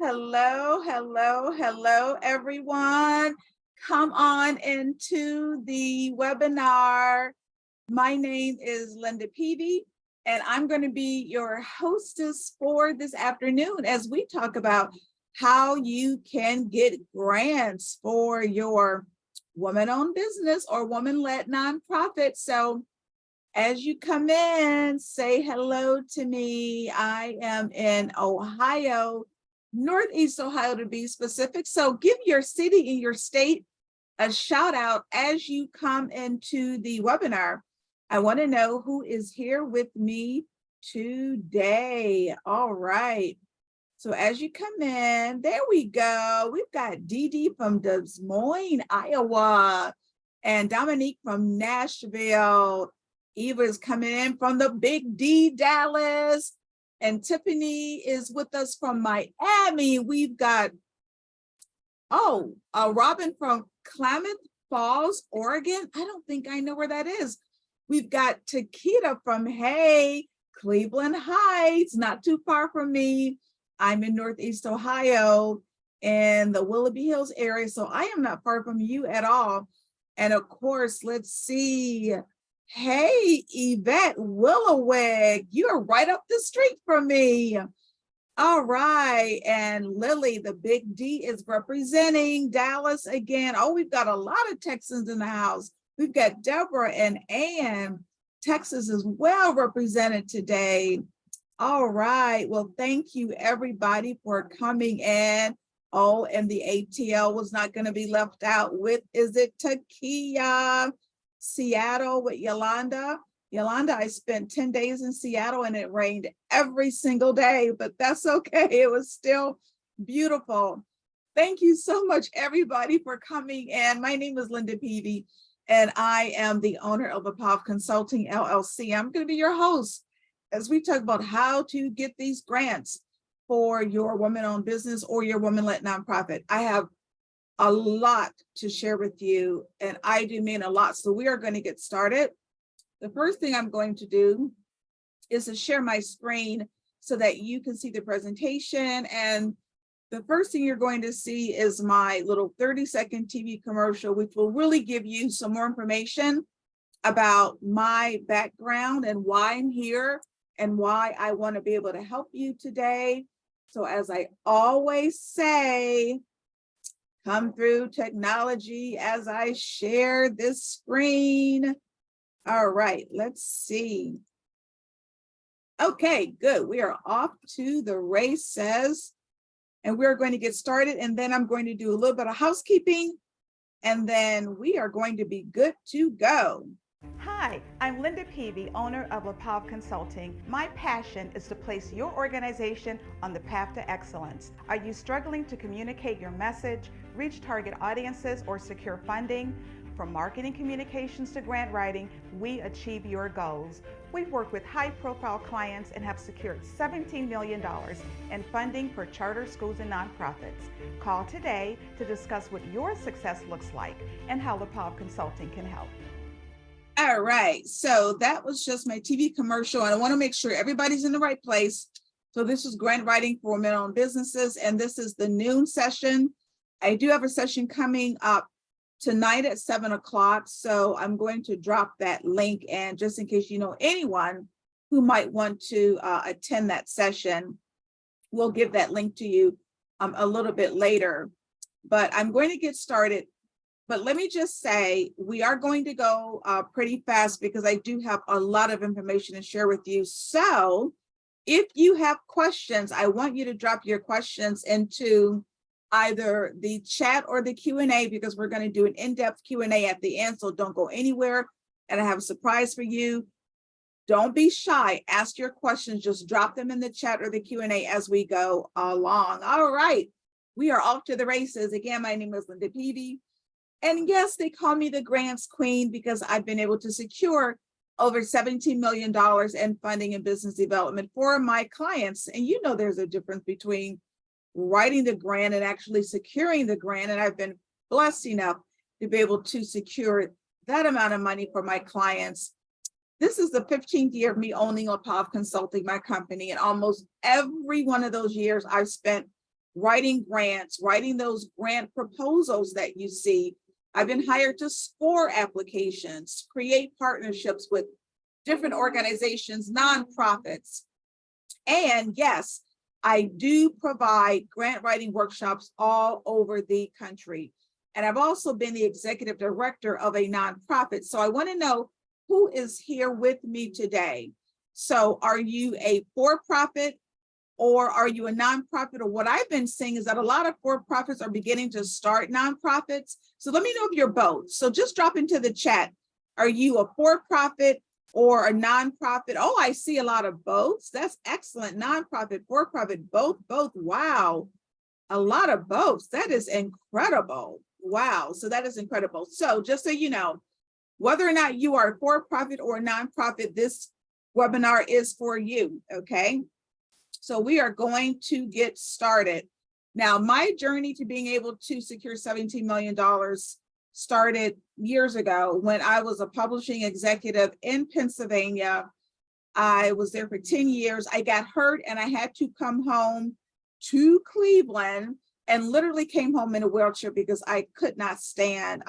Hello, hello, hello, everyone. Come on into the webinar. My name is Linda Peavy, and I'm going to be your hostess for this afternoon as we talk about how you can get grants for your woman-owned business or woman-led nonprofit. So as you come in, say hello to me. I am in Ohio, Northeast Ohio to be specific. So give your city and your state a shout out as you come into the webinar. I want to know who is here with me today. All right. So as you come in, there we go. We've got Dee Dee from Des Moines, Iowa, and Dominique from Nashville. Eva is coming in from the Big D, Dallas, and Tiffany is with us from Miami. We've got, Robin from Klamath Falls, Oregon. I don't think I know where that is. We've got Takita from, Cleveland Heights, not too far from me. I'm in Northeast Ohio in the Willoughby Hills area, so I am not far from you at all. And of course, let's see. Hey, Yvette Willowig, you're right up the street from me. All right, and Lily, the Big D, is representing Dallas again. Oh, we've got a lot of Texans in the house. We've got Deborah and Ann. Texas is well represented today. All right, well, thank you everybody for coming in. Oh, and the ATL was not going to be left out with, is it Takia? Seattle with Yolanda. Yolanda, I spent 10 days in Seattle and it rained every single day, but that's okay. It was still beautiful. Thank you so much, everybody, for coming in. My name is Linda Peavy, and I am the owner of Apollo Consulting, LLC. I'm going to be your host as we talk about how to get these grants for your woman-owned business or your woman-led nonprofit. I have a lot to share with you, and I do mean a lot. So we are going to get started. The first thing I'm going to do is to share my screen so that you can see the presentation. And the first thing you're going to see is my little 30-second TV commercial, which will really give you some more information about my background and why I'm here and why I want to be able to help you today. So as I always say, come through technology as I share this screen. All right, let's see. Okay, good. We are off to the races and we're going to get started. And then I'm going to do a little bit of housekeeping and then we are going to be good to go. Hi, I'm Linda Peavy, owner of LaPav Consulting. My passion is to place your organization on the path to excellence. Are you struggling to communicate your message, reach target audiences, or secure funding? From marketing communications to grant writing, we achieve your goals. We've worked with high-profile clients and have secured $17 million in funding for charter schools and nonprofits. Call today to discuss what your success looks like and how LaPav Consulting can help. All right, so that was just my TV commercial, and I want to make sure everybody's in the right place. So this is grant writing for women-owned businesses, and this is the noon session. I do have a session coming up tonight at 7 o'clock, so I'm going to drop that link, and just in case you know anyone who might want to attend that session, we'll give that link to you a little bit later. But I'm going to get started. But let me just say, we are going to go pretty fast because I do have a lot of information to share with you. So if you have questions, I want you to drop your questions into either the chat or the Q&A because we're going to do an in-depth Q&A at the end. So don't go anywhere. And I have a surprise for you. Don't be shy. Ask your questions. Just drop them in the chat or the Q&A as we go along. All right. We are off to the races. Again, my name is Linda Peavy. And yes, they call me the grants queen because I've been able to secure over $17 million in funding and business development for my clients. And you know, there's a difference between writing the grant and actually securing the grant. And I've been blessed enough to be able to secure that amount of money for my clients. This is the 15th year of me owning LaPav Consulting, my company. And almost every one of those years I've spent writing grants, writing those grant proposals that you see. I've been hired to score applications, create partnerships with different organizations, nonprofits. And yes, I do provide grant writing workshops all over the country. And I've also been the executive director of a nonprofit. So I want to know who is here with me today. So are you a for-profit or are you a nonprofit? Or what I've been seeing is that a lot of for-profits are beginning to start nonprofits. So let me know if you're both. So just drop into the chat. Are you a for-profit or a nonprofit? Oh, I see a lot of both. That's excellent. Nonprofit, for-profit, both. Wow. A lot of both. That is incredible. Wow. So that is incredible. So just so you know, whether or not you are a for-profit or a nonprofit, this webinar is for you, okay? So we are going to get started. Now, my journey to being able to secure $17 million started years ago when I was a publishing executive in Pennsylvania. I was there for 10 years. I got hurt and I had to come home to Cleveland and literally came home in a wheelchair because I could not stand.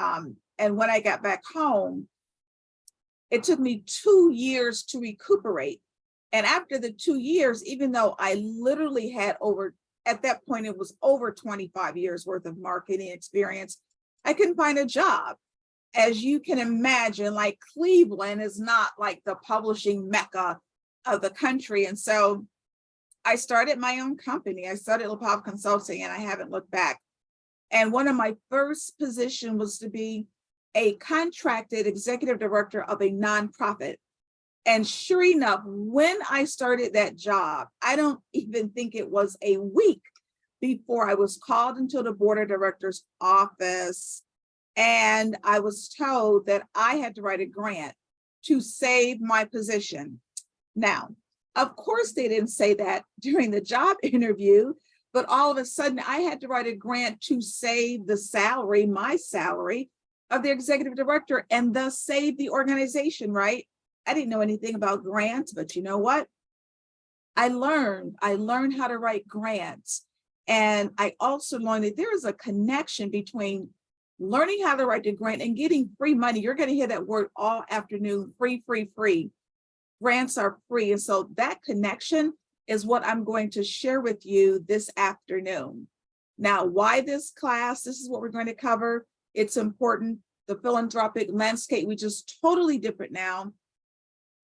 And when I got back home, it took me 2 years to recuperate. And after the 2 years, even though I literally had at that point, it was over 25 years worth of marketing experience, I couldn't find a job. As you can imagine, like Cleveland is not like the publishing mecca of the country. And so I started my own company. I started LaPav Consulting and I haven't looked back. And one of my first positions was to be a contracted executive director of a nonprofit. And sure enough, when I started that job, I don't even think it was a week before I was called into the board of directors office. And I was told that I had to write a grant to save my position. Now, of course, they didn't say that during the job interview, but all of a sudden I had to write a grant to save the salary, my salary of the executive director, and thus save the organization, right? I didn't know anything about grants, but you know what? I learned how to write grants. And I also learned that there is a connection between learning how to write the grant and getting free money. You're going to hear that word all afternoon, free, free, free. Grants are free. And so that connection is what I'm going to share with you this afternoon. Now, why this class? This is what we're going to cover. It's important. The philanthropic landscape, which is totally different now.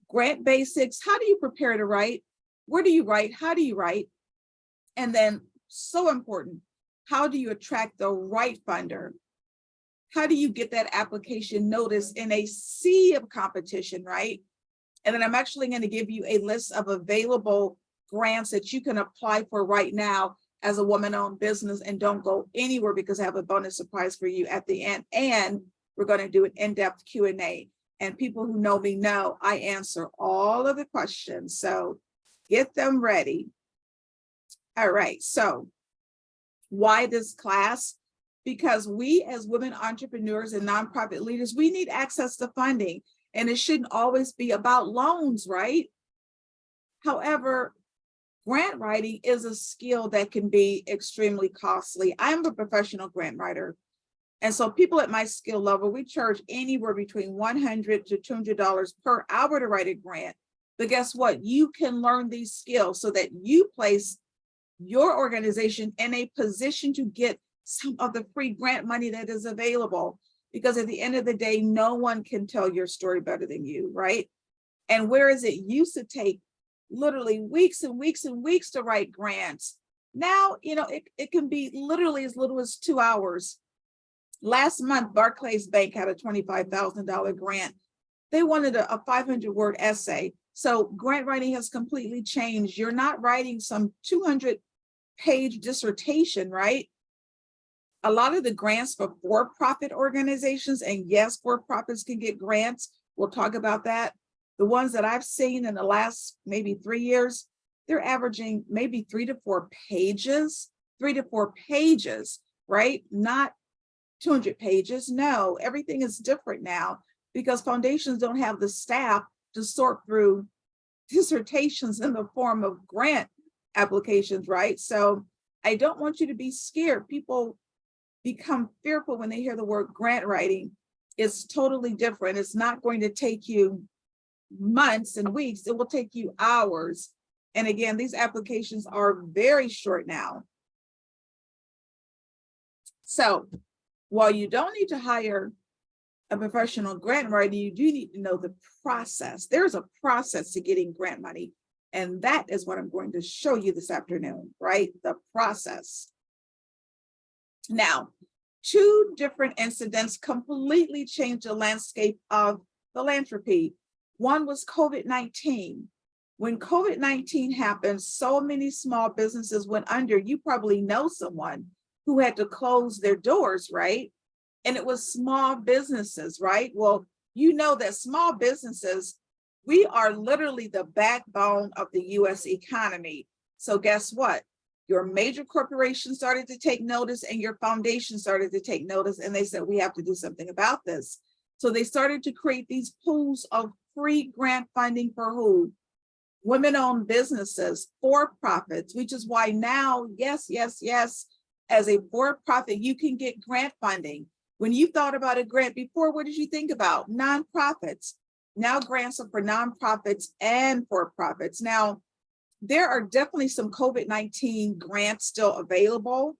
Grant basics. How do you prepare to write? Where do you write? How do you write? And then, so important, how do you attract the right funder? How do you get that application notice in a sea of competition, right? And then I'm actually going to give you a list of available grants that you can apply for right now as a woman-owned business, and don't go anywhere because I have a bonus surprise for you at the end. And we're going to do an in-depth Q&A. And people who know me know I answer all of the questions. So get them ready. All right. So why this class? Because we as women entrepreneurs and nonprofit leaders, we need access to funding. And it shouldn't always be about loans, right? However, grant writing is a skill that can be extremely costly. I'm a professional grant writer. And so people at my skill level, we charge anywhere between $100 to $200 per hour to write a grant. But guess what? You can learn these skills so that you place your organization in a position to get some of the free grant money that is available. Because at the end of the day, no one can tell your story better than you, right? And whereas it used to take literally weeks and weeks and weeks to write grants, now, it can be literally as little as 2 hours. Last month, Barclays Bank had a $25,000 grant. They wanted a 500-word essay. So grant writing has completely changed. You're not writing some 200-page dissertation, right? A lot of the grants for-profit organizations, and yes, for-profits can get grants. We'll talk about that. The ones that I've seen in the last maybe 3 years, they're averaging maybe 3 to 4 pages, right? Not 200 pages. No, everything is different now because foundations don't have the staff to sort through dissertations in the form of grant applications, right? So I don't want you to be scared. People become fearful when they hear the word grant writing. It's totally different. It's not going to take you months and weeks. It will take you hours. And again, these applications are very short now. So while you don't need to hire a professional grant writer, you do need to know the process. There's a process to getting grant money. And that is what I'm going to show you this afternoon, right? The process. Now, two different incidents completely changed the landscape of philanthropy. One was COVID-19. When COVID-19 happened, so many small businesses went under. You probably know someone who had to close their doors, right? And it was small businesses, right? Well, you know that small businesses, we are literally the backbone of the US economy. So guess what? Your major corporations started to take notice and your foundation started to take notice, and they said, we have to do something about this. So they started to create these pools of free grant funding for who? Women-owned businesses, for-profits, which is why now, yes, as a for-profit, you can get grant funding. When you thought about a grant before, what did you think about? Nonprofits. Now grants are for nonprofits and for-profits. Now, there are definitely some COVID-19 grants still available.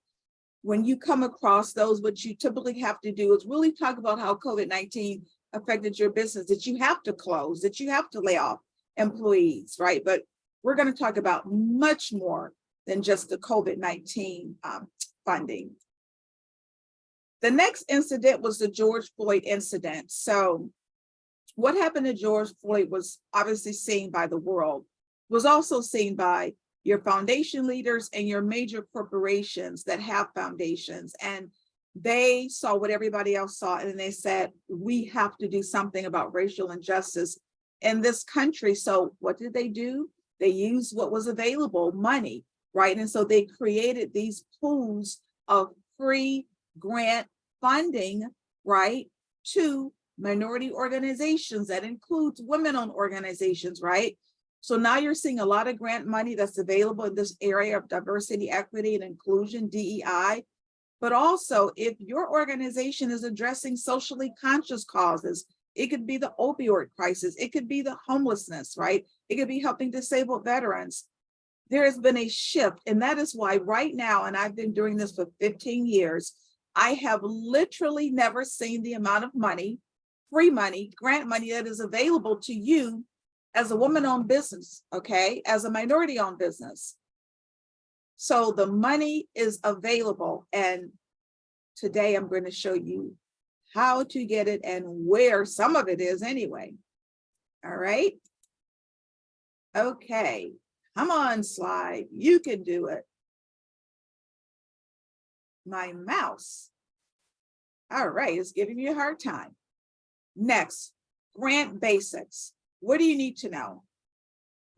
When you come across those, what you typically have to do is really talk about how COVID-19 affected your business, that you have to close, that you have to lay off employees, right? But we're going to talk about much more than just the COVID-19 funding. The next incident was the George Floyd incident. So what happened to George Floyd was obviously seen by the world, was also seen by your foundation leaders and your major corporations that have foundations. And they saw what everybody else saw, and they said, we have to do something about racial injustice in this country. So what did they do? They used what was available, money, right? And so they created these pools of free grant funding, right, to minority organizations. That includes women-owned organizations, right? So now you're seeing a lot of grant money that's available in this area of diversity, equity, and inclusion, DEI. But also, if your organization is addressing socially conscious causes, it could be the opioid crisis, it could be the homelessness, right? It could be helping disabled veterans. There has been a shift, and that is why right now, and I've been doing this for 15 years, I have literally never seen the amount of money, free money, grant money that is available to you as a woman-owned business, okay, as a minority-owned business. So the money is available, and today I'm going to show you how to get it and where some of it is anyway. All right. Okay, come on, slide. You can do it. My mouse. All right, it's giving me a hard time. Next, grant basics. What do you need to know?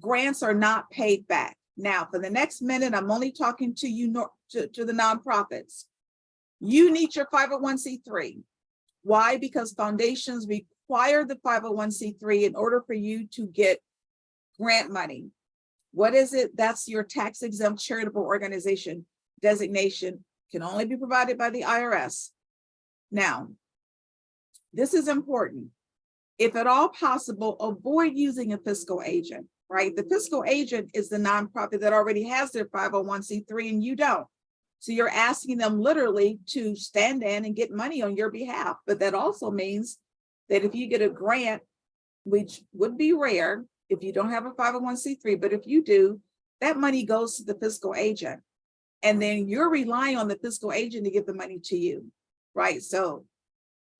Grants are not paid back. Now, for the next minute, I'm only talking to you, to the nonprofits. You need your 501c3. Why? Because foundations require the 501c3 in order for you to get grant money. What is it? That's your tax exempt charitable organization designation, can only be provided by the IRS. Now, this is important. If at all possible, avoid using a fiscal agent, right? The fiscal agent is the nonprofit that already has their 501c3 and you don't. So you're asking them literally to stand in and get money on your behalf. But that also means that if you get a grant, which would be rare if you don't have a 501c3, but if you do, that money goes to the fiscal agent. And then you're relying on the fiscal agent to give the money to you, right? So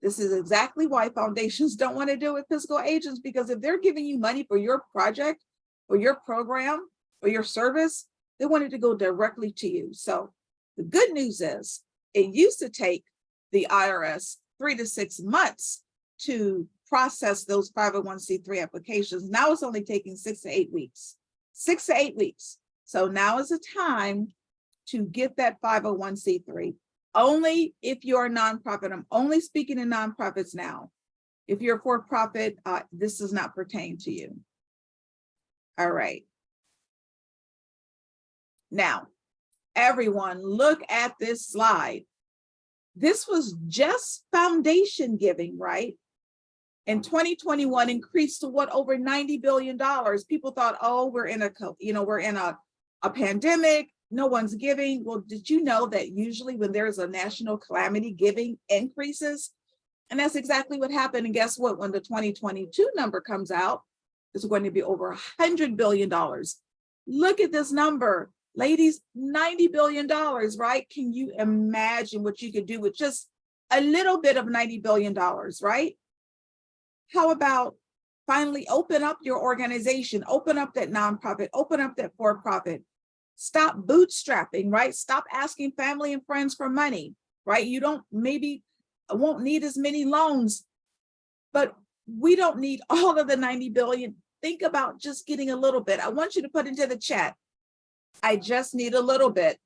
this is exactly why foundations don't want to deal with fiscal agents, because if they're giving you money for your project or your program or your service, they want it to go directly to you. So the good news is it used to take the IRS 3 to 6 months to process those 501c3 applications. Now it's only taking 6 to 8 weeks. 6 to 8 weeks. So now is the time to get that 501c3. Only if you're a nonprofit. I'm only speaking to nonprofits now. If you're a for-profit, this does not pertain to you. All right. Now, Everyone, look at this slide. This was just foundation giving, right? In 2021 increased to what, over $90 billion. People thought, oh, we're in a pandemic, no one's giving. Well, did you know that usually when there's a national calamity, giving increases? And that's exactly what happened. And guess what? When the 2022 number comes out, it's going to be over $100 billion. Look at this number, ladies, $90 billion, right? Can you imagine what you could do with just a little bit of $90 billion, right? How about finally open up your organization, open up that nonprofit, open up that for-profit. Stop bootstrapping, right? Stop asking family and friends for money, right? You won't need as many loans, but we don't need all of the 90 billion. Think about just getting a little bit. I want you to put into the chat, I just need a little bit.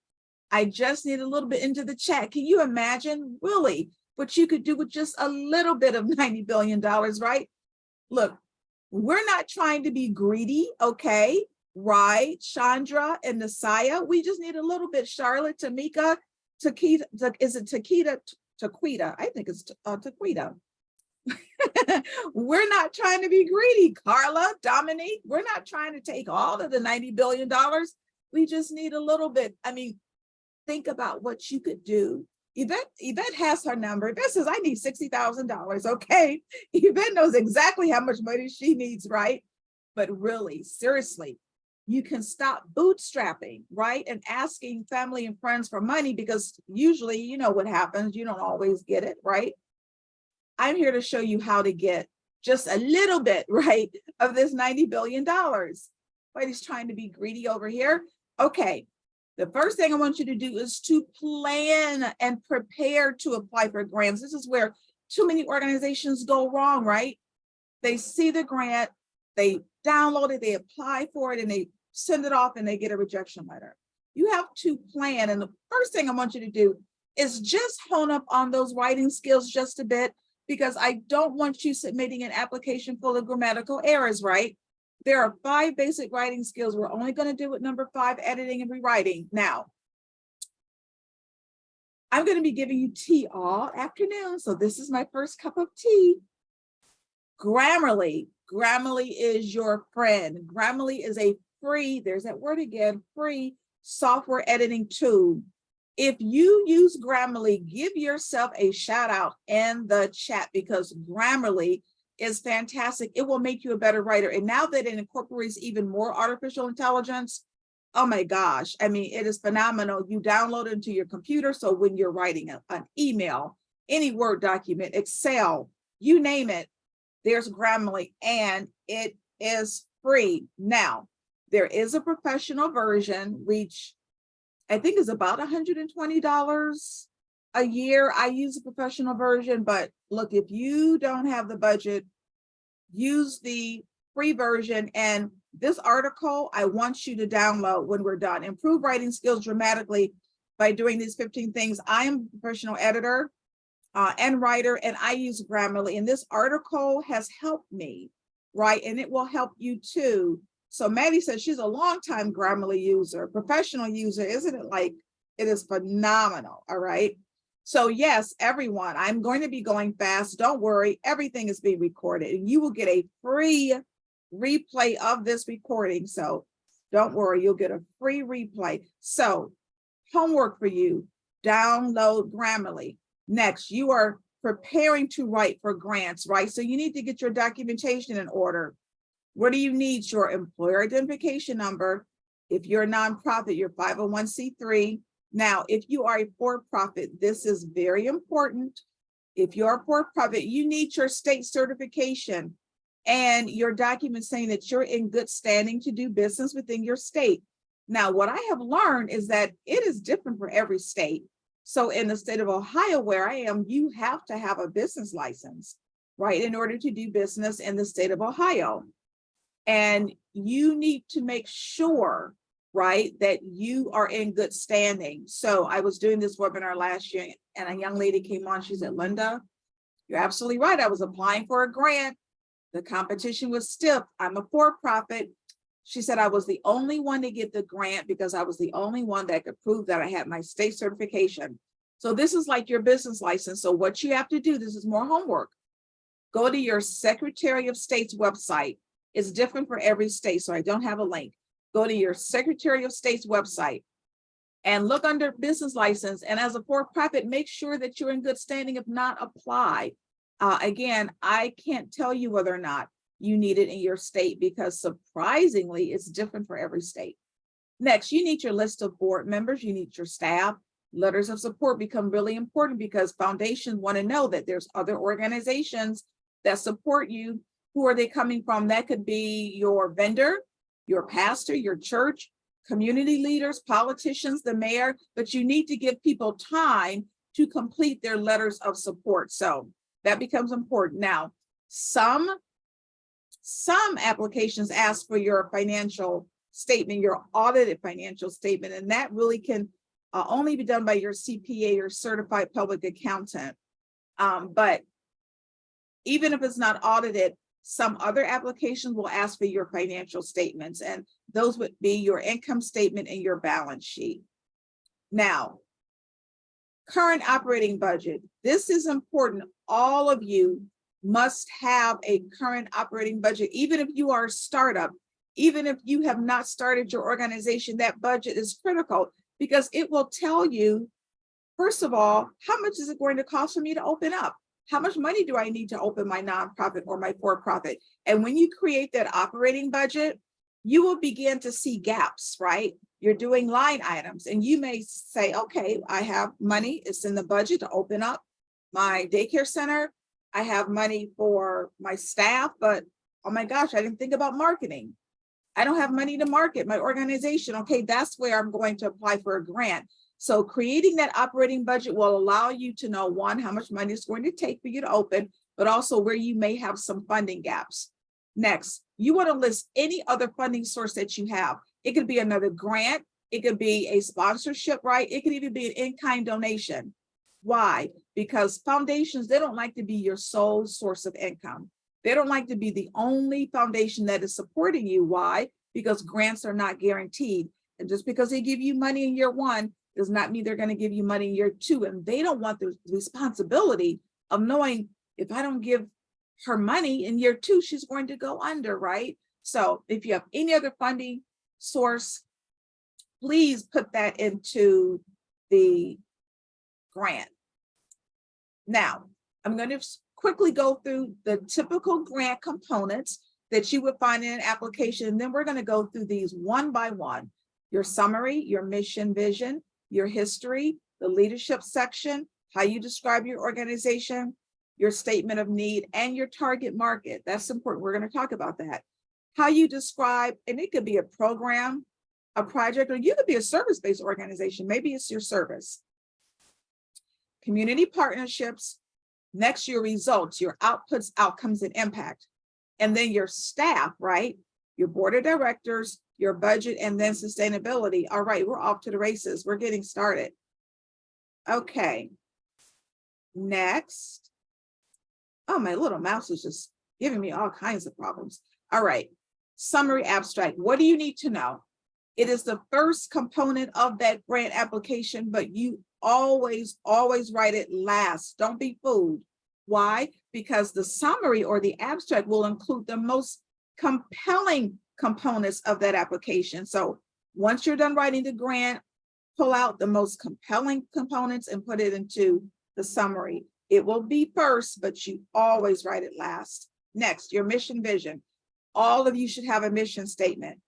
I just need a little bit into the chat. Can you imagine really what you could do with just a little bit of $90 billion, right? Look, we're not trying to be greedy, okay? Right, Chandra and Nasaya, we just need a little bit. Charlotte, Tamika, Taquita, is it Taquita? Taquita, I think it's Taquita. We're not trying to be greedy. Carla, Dominique, we're not trying to take all of the $90 billion. We just need a little bit. I mean, think about what you could do. Yvette has her number. Yvette says, I need $60,000. Okay. Yvette knows exactly how much money she needs, right? But really, seriously, you can stop bootstrapping, right? And asking family and friends for money, because usually, you know what happens. You don't always get it, right? I'm here to show you how to get just a little bit, right, of this $90 billion. Nobody's trying to be greedy over here. Okay. The first thing I want you to do is to plan and prepare to apply for grants. This is where too many organizations go wrong, right? They see the grant, they download it, they apply for it, and they send it off and they get a rejection letter. You have to plan. And the first thing I want you to do is just hone up on those writing skills just a bit, because I don't want you submitting an application full of grammatical errors, right? There are 5 basic writing skills. We're only going to do it number 5, editing and rewriting. Now, I'm going to be giving you tea all afternoon. So this is my first cup of tea. Grammarly. Grammarly is your friend. Grammarly is a free, there's that word again, free software editing tool. If you use Grammarly, give yourself a shout out in the chat, because Grammarly is fantastic. It will make you a better writer. And now that it incorporates even more artificial intelligence, oh my gosh, I mean, it is phenomenal. You download it into your computer. So when you're writing an email, any Word document, Excel, you name it, there's Grammarly, and it is free. Now, there is a professional version, which I think is about $120 a year. I use a professional version, but look, if you don't have the budget, use the free version. And this article, I want you to download when we're done. Improve writing skills dramatically by doing these 15 things. I am a professional editor and writer, and I use Grammarly. And this article has helped me, right? And it will help you too. So Maddie says she's a longtime Grammarly user, professional user. Isn't it like, it is phenomenal, all right? So yes, everyone, I'm going to be going fast. Don't worry, everything is being recorded and you will get a free replay of this recording. So don't worry, you'll get a free replay. So homework for you, download Grammarly. Next, you are preparing to write for grants, right? So you need to get your documentation in order. What do you need? Your employer identification number. If you're a nonprofit, your 501c3. Now, if you are a for-profit, this is very important. If you're a for-profit, you need your state certification and your document saying that you're in good standing to do business within your state. Now, what I have learned is that it is different for every state. So in the state of Ohio, where I am, you have to have a business license, right, in order to do business in the state of Ohio. And you need to make sure, right, that you are in good standing. So I was doing this webinar last year and a young lady came on, she said, Linda, you're absolutely right. I was applying for a grant. The competition was stiff. I'm a for-profit. She said, I was the only one to get the grant because I was the only one that could prove that I had my state certification. So this is like your business license. So what you have to do, this is more homework. Go to your Secretary of State's website. It's different for every state, so I don't have a link. Go to your Secretary of State's website and look under business license. And as a for-profit, make sure that you're in good standing. If not, apply. Again, I can't tell you whether or not you need it in your state because surprisingly, it's different for every state. Next, you need your list of board members. You need your staff. Letters of support become really important because foundations want to know that there's other organizations that support you. Who are they coming from? That could be your vendor, your pastor, your church, community leaders, politicians, the mayor, but you need to give people time to complete their letters of support. So that becomes important. Now, some applications ask for your financial statement, your audited financial statement, and that really can only be done by your CPA or certified public accountant. But even if it's not audited, some other applications will ask for your financial statements, and those would be your income statement and your balance sheet. Now, current operating budget. This is important. All of you must have a current operating budget, even if you are a startup, even if you have not started your organization, that budget is critical because it will tell you, first of all, how much is it going to cost for me to open up? How much money do I need to open my nonprofit or my for-profit? And when you create that operating budget, you will begin to see gaps, right? You're doing line items and you may say, okay, I have money, it's in the budget to open up my daycare center. I have money for my staff, but oh my gosh, I didn't think about marketing. I don't have money to market my organization. Okay, that's where I'm going to apply for a grant. So creating that operating budget will allow you to know, one, how much money it's going to take for you to open, but also where you may have some funding gaps. Next, you want to list any other funding source that you have. It could be another grant. It could be a sponsorship, right? It could even be an in-kind donation. Why? Because foundations, they don't like to be your sole source of income. They don't like to be the only foundation that is supporting you. Why? Because grants are not guaranteed. And just because they give you money in year one does not mean they're going to give you money in year two. And they don't want the responsibility of knowing if I don't give her money in year two, she's going to go under, right? So if you have any other funding source, please put that into the grant. Now, I'm going to quickly go through the typical grant components that you would find in an application. And then we're going to go through these one by one. Your summary, your mission, vision, your history, the leadership section, how you describe your organization, your statement of need, and your target market. That's important. We're going to talk about that. How you describe, and it could be a program, a project, or you could be a service-based organization. Maybe it's your service. Community partnerships. Next, your results, your outputs, outcomes, and impact. And then your staff, right? Your board of directors, your budget, and then sustainability. All right, we're off to the races. We're getting started. Okay. Next. Oh, my little mouse is just giving me all kinds of problems. All right. Summary abstract. What do you need to know? It is the first component of that grant application, but you always write it last. Don't be fooled. Why? Because the summary or the abstract will include the most compelling components of that application. So once you're done writing the grant, pull out the most compelling components and put it into the summary. It will be first, but you always write it last. Next, your mission vision. All of you should have a mission statement,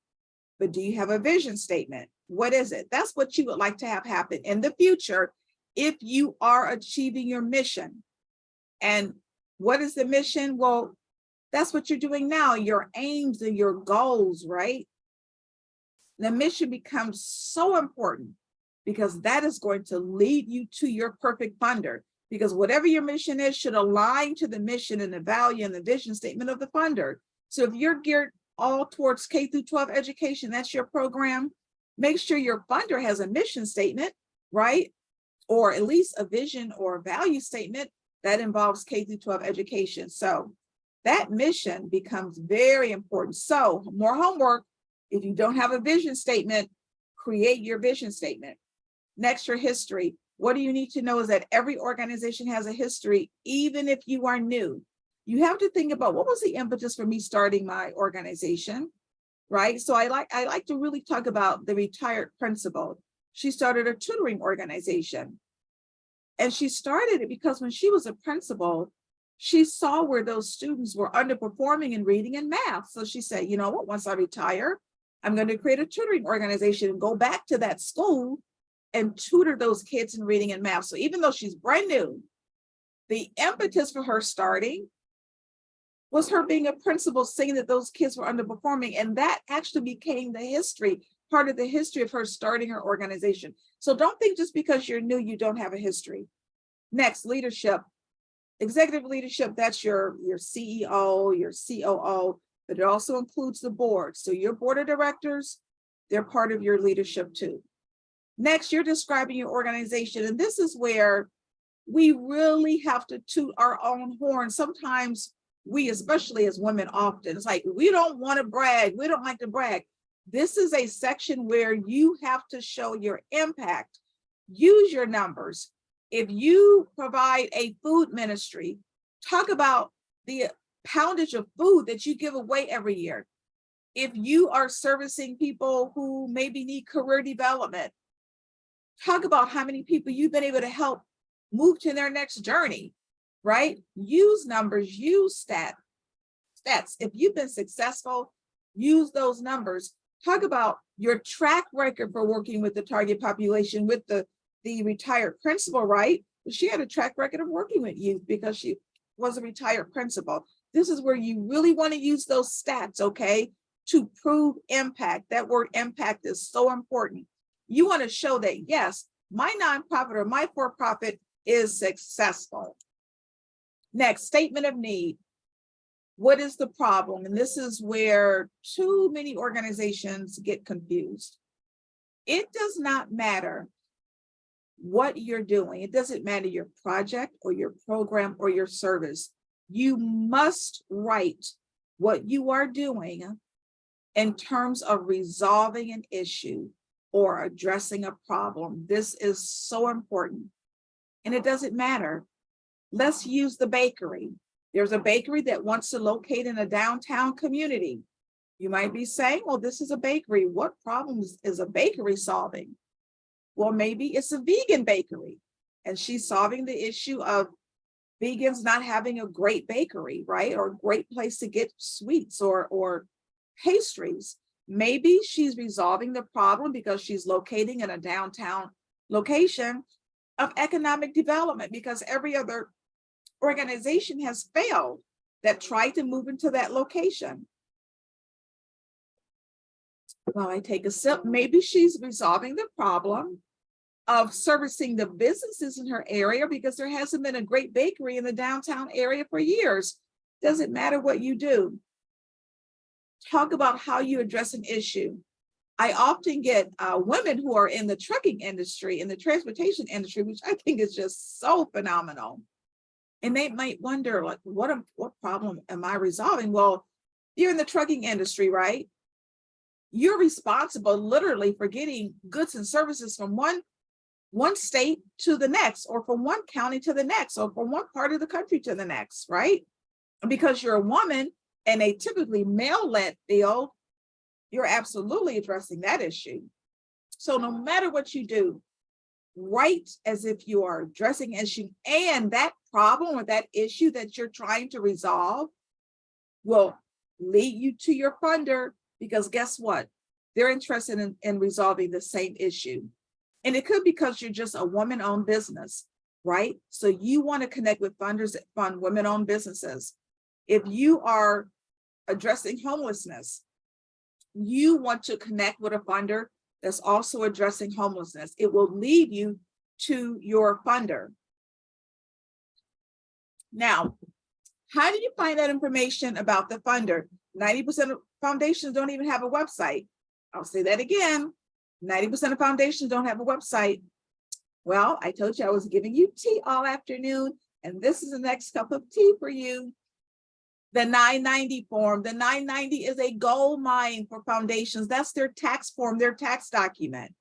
but do you have a vision statement? What is it? That's what you would like to have happen in the future if you are achieving your mission. And what is the mission? Well, that's what you're doing now, your aims and your goals, right? The mission becomes so important because that is going to lead you to your perfect funder. Because whatever your mission is should align to the mission and the value and the vision statement of the funder. So if you're geared all towards K through 12 education, that's your program, make sure your funder has a mission statement, right? Or at least a vision or a value statement that involves K through 12 education. So that mission becomes very important. So more homework. If you don't have a vision statement, create your vision statement. Next, your history. What do you need to know is that every organization has a history, even if you are new. You have to think about, what was the impetus for me starting my organization, right? So I like to really talk about the retired principal. She started a tutoring organization. And she started it because when she was a principal, she saw where those students were underperforming in reading and math. So she said, you know what, once I retire, I'm going to create a tutoring organization and go back to that school and tutor those kids in reading and math. So even though she's brand new, the impetus for her starting was her being a principal, saying that those kids were underperforming. And that actually became the history, part of the history of her starting her organization. So don't think just because you're new, you don't have a history. Next, leadership. Executive leadership, that's your CEO, your COO, but it also includes the board. So your board of directors, they're part of your leadership too. Next, you're describing your organization. And this is where we really have to toot our own horn. Sometimes we, especially as women, often, it's like, we don't want to brag. We don't like to brag. This is a section where you have to show your impact. Use your numbers. If you provide a food ministry, talk about the poundage of food that you give away every year. If you are servicing people who maybe need career development, talk about how many people you've been able to help move to their next journey, right? Use numbers, use stats. If you've been successful, use those numbers. Talk about your track record for working with the target population, with the retired principal, right? She had a track record of working with youth because she was a retired principal. This is where you really want to use those stats, okay, to prove impact. That word impact is so important. You want to show that, yes, my nonprofit or my for-profit is successful. Next, statement of need. What is the problem? And this is where too many organizations get confused. It does not matter what you're doing. It doesn't matter your project or your program or your service. You must write what you are doing in terms of resolving an issue or addressing a problem. This is so important. And it doesn't matter. Let's use the bakery. There's a bakery that wants to locate in a downtown community. You might be saying, well, this is a bakery. What problems is a bakery solving? Well, maybe it's a vegan bakery and she's solving the issue of vegans not having a great bakery, right? Or a great place to get sweets or pastries. Maybe she's resolving the problem because she's locating in a downtown location of economic development, because every other organization has failed that tried to move into that location. Well, I take a sip. Maybe she's resolving the problem of servicing the businesses in her area because there hasn't been a great bakery in the downtown area for years. Doesn't matter what you do. Talk about how you address an issue. I often get women who are in the trucking industry, in the transportation industry, which I think is just so phenomenal. And they might wonder, like, what problem am I resolving? Well, you're in the trucking industry, right? You're responsible literally for getting goods and services from one state to the next, or from one county to the next, or from one part of the country to the next, right? Because you're a woman in a typically male-led field, you're absolutely addressing that issue. So no matter what you do, write as if you are addressing an issue, and that problem or that issue that you're trying to resolve will lead you to your funder, because guess what? They're interested in resolving the same issue. And it could be because you're just a woman-owned business, right? So you want to connect with funders that fund women-owned businesses. If you are addressing homelessness, you want to connect with a funder that's also addressing homelessness. It will lead you to your funder. Now, how do you find that information about the funder? 90% of foundations don't even have a website. I'll say that again. 90% of foundations don't have a website. Well, I told you I was giving you tea all afternoon, and this is the next cup of tea for you. The 990 form, the 990 is a gold mine for foundations. That's their tax form, their tax document.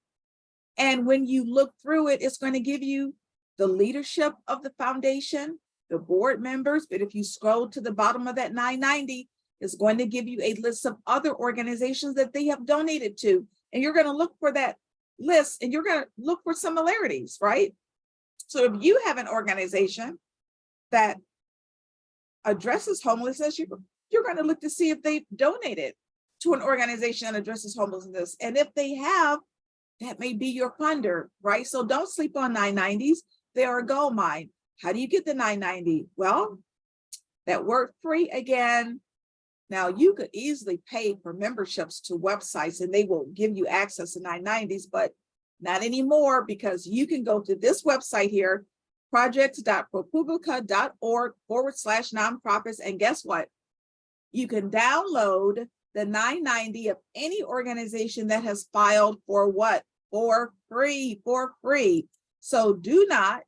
And when you look through it, it's going to give you the leadership of the foundation, the board members. But if you scroll to the bottom of that 990, it's going to give you a list of other organizations that they have donated to. And you're going to look for that list and you're going to look for similarities, right? So if you have an organization that addresses homelessness, you're going to look to see if they've donated to an organization that addresses homelessness. And if they have, that may be your funder, right? So don't sleep on 990s. They are a gold mine. How do you get the 990? Well, that word free again. Now you could easily pay for memberships to websites and they will give you access to 990s, but not anymore, because you can go to this website here, projects.propublica.org/nonprofits. And guess what? You can download the 990 of any organization that has filed for what? For free. So do not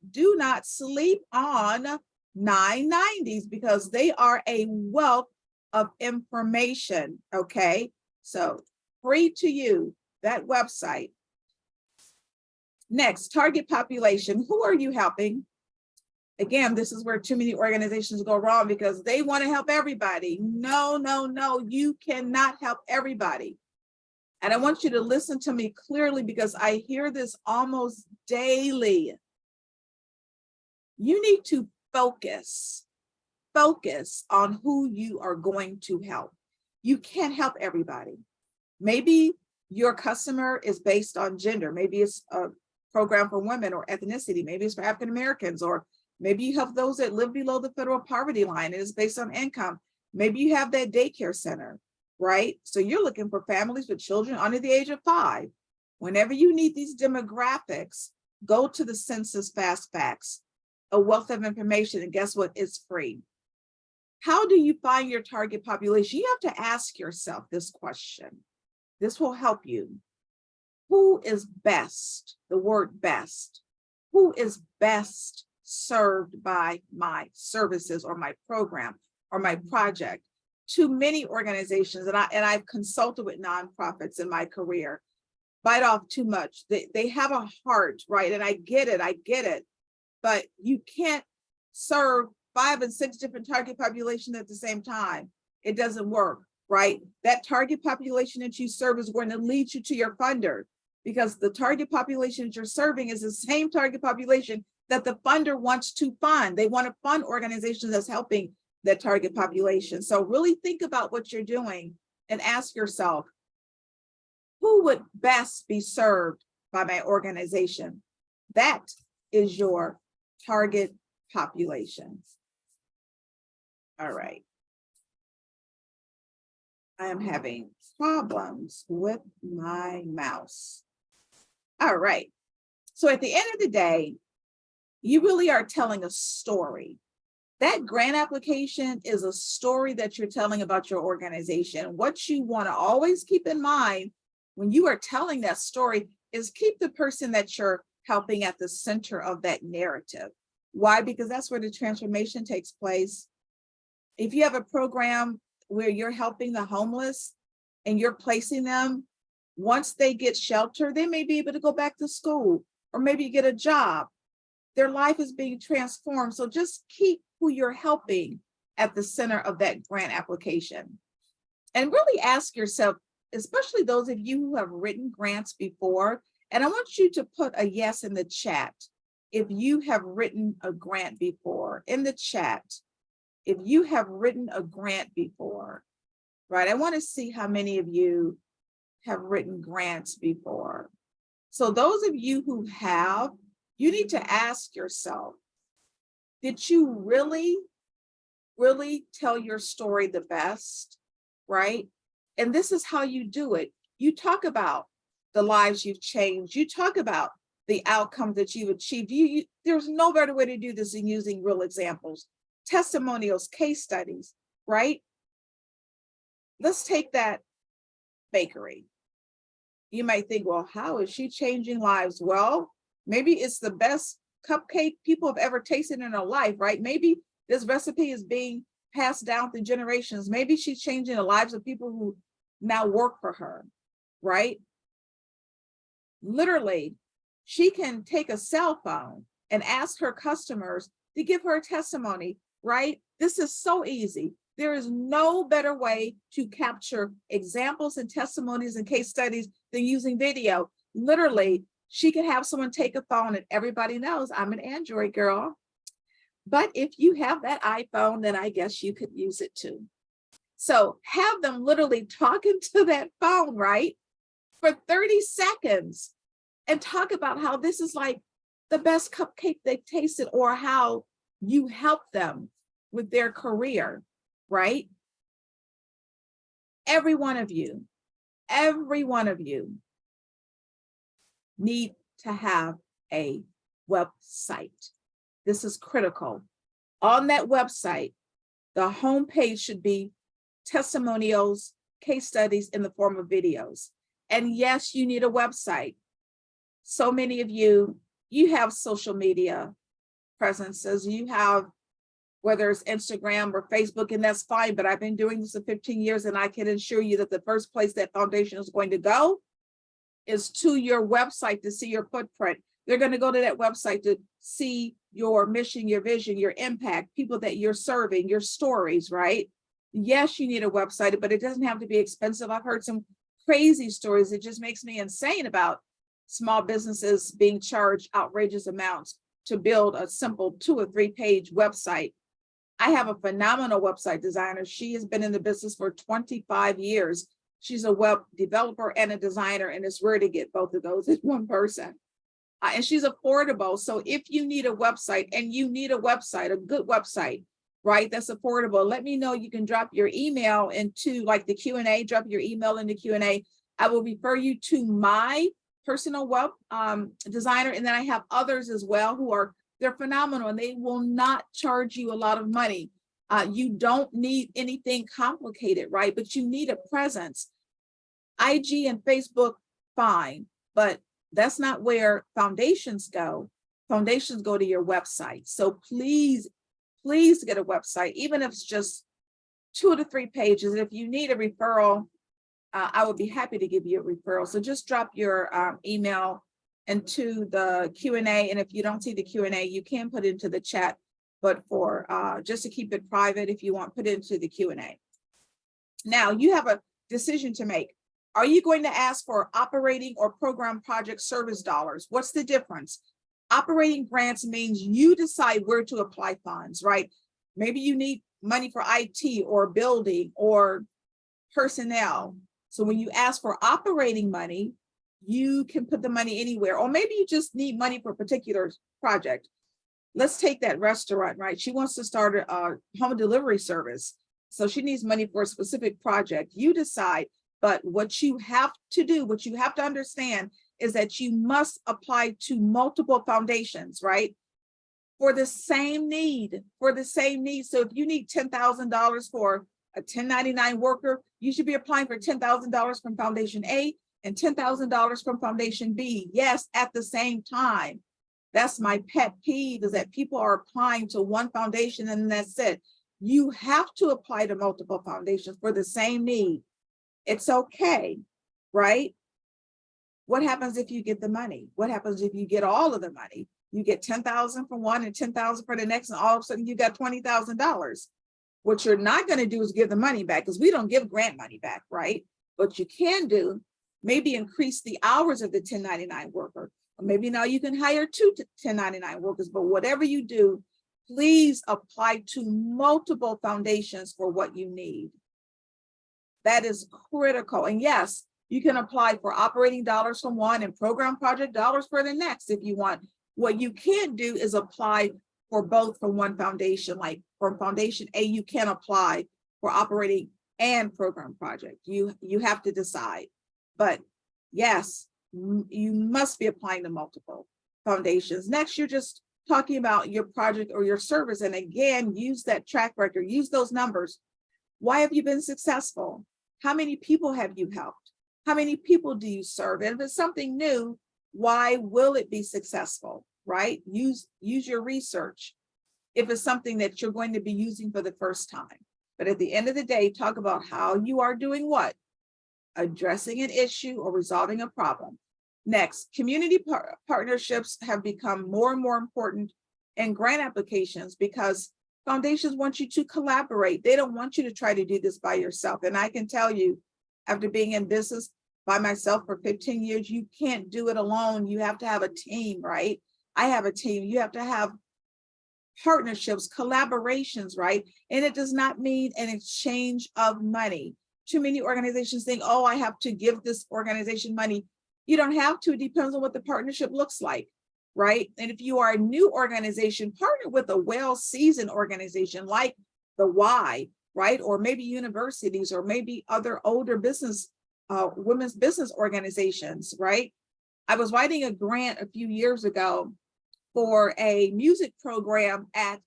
sleep on 990s because they are a wealth of information. Okay, so free to you, that website. Next, target population. Who are you helping? Again, this is where too many organizations go wrong because they want to help everybody. No, you cannot help everybody. And I want you to listen to me clearly because I hear this almost daily. You need to focus on who you are going to help. You can't help everybody. Maybe your customer is based on gender. Maybe it's a program for women or ethnicity. Maybe it's for African Americans, or maybe you help those that live below the federal poverty line and it's based on income. Maybe you have that daycare center, right? So you're looking for families with children under the age of 5. Whenever you need these demographics, go to the Census Fast Facts, a wealth of information, and guess what? It's free. How do you find your target population? You have to ask yourself this question. This will help you. Who is best? The word best. Who is best served by my services or my program or my project? Too many organizations, and I've consulted with nonprofits in my career, bite off too much. They have a heart, right? And I get it, but you can't serve 5 and 6 different target populations at the same time. It doesn't work, right? That target population that you serve is going to lead you to your funder, because the target population that you're serving is the same target population that the funder wants to fund. They want to fund organizations that's helping that target population. So really think about what you're doing and ask yourself, who would best be served by my organization? That is your target population. All right. I am having problems with my mouse. All right. So at the end of the day, you really are telling a story. That grant application is a story that you're telling about your organization. What you want to always keep in mind when you are telling that story is keep the person that you're helping at the center of that narrative. Why? Because that's where the transformation takes place. If you have a program where you're helping the homeless and you're placing them, once they get shelter, they may be able to go back to school or maybe get a job. Their life is being transformed. So just keep who you're helping at the center of that grant application. And really ask yourself, especially those of you who have written grants before, and I want you to put a yes in the chat if you have written a grant before, in the chat, if you have written a grant before, right? I want to see how many of you have written grants before. So those of you who have, you need to ask yourself, did you really tell your story the best, right? And this is how you do it. You talk about the lives you've changed. You talk about the outcome that you've achieved. There's no better way to do this than using real examples, testimonials, case studies, right? Let's take that bakery. You might think, well, how is she changing lives? Well, maybe it's the best cupcake people have ever tasted in their life, right? Maybe this recipe is being passed down through generations. Maybe she's changing the lives of people who now work for her, right? Literally, she can take a cell phone and ask her customers to give her a testimony, right? This is so easy. There is no better way to capture examples and testimonies and case studies than using video. Literally, she could have someone take a phone, and everybody knows I'm an Android girl. But if you have that iPhone, then I guess you could use it too. So have them literally talking to that phone, right? For 30 seconds and talk about how this is like the best cupcake they've tasted, or how you help them with their career, right? Every one of you need to have a website. This is critical. On that website, the homepage should be testimonials, case studies in the form of videos. And yes, you need a website. So many of you have social media presences. You have, whether it's Instagram or Facebook, and that's fine, but I've been doing this for 15 years, and I can assure you that the first place that foundation is going to go is to your website to see your footprint. They're going to go to that website to see your mission, your vision, your impact, people that you're serving, your stories, right? Yes, you need a website, but it doesn't have to be expensive. I've heard some crazy stories. It just makes me insane about small businesses being charged outrageous amounts to build a simple 2 or 3 page website. I have a phenomenal website designer. She has been in the business for 25 years. She's a web developer and a designer, and it's rare to get both of those in one person. And she's affordable. So if you need a website, and you need a website, a good website, right, that's affordable, let me know. You can drop your email into like the Q&A, drop your email in the Q&A. I will refer you to my personal web designer. And then I have others as well who are, they're phenomenal, and they will not charge you a lot of money. You don't need anything complicated, right? But you need a presence. IG and Facebook, fine, but that's not where foundations go. Foundations go to your website. So please get a website, even if it's just 2 to 3 pages. If you need a referral, I would be happy to give you a referral. So just drop your email into the Q&A. And if you don't see the Q&A, you can put it into the chat, but for just to keep it private, if you want, put it into the Q&A. Now you have a decision to make. Are you going to ask for operating or program project service dollars? What's the difference? Operating grants means you decide where to apply funds, right? Maybe you need money for IT or building or personnel. So when you ask for operating money, you can put the money anywhere. Or maybe you just need money for a particular project. Let's take that restaurant, right? She wants to start a home delivery service. So she needs money for a specific project. You decide. But what you have to do, what you have to understand, is that you must apply to multiple foundations, right? For the same need, So if you need $10,000 for a 1099 worker, you should be applying for $10,000 from Foundation A and $10,000 from Foundation B. Yes, at the same time. That's my pet peeve, is that people are applying to one foundation and that's it. You have to apply to multiple foundations for the same need. It's okay, right? What happens if you get the money? What happens if you get all of the money? You get $10,000 for one and $10,000 for the next, and all of a sudden you got $20,000. What you're not going to do is give the money back, because we don't give grant money back, right? What you can do, maybe increase the hours of the 1099 worker. Or maybe now you can hire 2 1099 workers, but whatever you do, please apply to multiple foundations for what you need. That is critical. And yes, you can apply for operating dollars from one and program project dollars for the next if you want. What you can't do is apply for both from one foundation. Like from Foundation A, you can apply for operating and program project. You have to decide. But yes, you must be applying to multiple foundations. Next, you're just talking about your project or your service. And again, use that track record, use those numbers. Why have you been successful? How many people have you helped? How many people do you serve? And if it's something new, why will it be successful, right? Use your research. if it's something that you're going to be using for the first time. But at the end of the day, talk about how you are doing what? Addressing an issue or resolving a problem. Next, community partnerships have become more and more important in grant applications because foundations want you to collaborate. They don't want you to try to do this by yourself. And I can tell you, after being in business by myself for 15 years, you can't do it alone. You have to have a team, right? I have a team. You have to have partnerships, collaborations, right? And it does not mean an exchange of money. Too many organizations think, oh, I have to give this organization money. You don't have to. It depends on what the partnership looks like, right? And if you are a new organization, partner with a well-seasoned organization like the Y, right? Or maybe universities, or maybe other older business, women's business organizations, right? I was writing a grant a few years ago for a music program at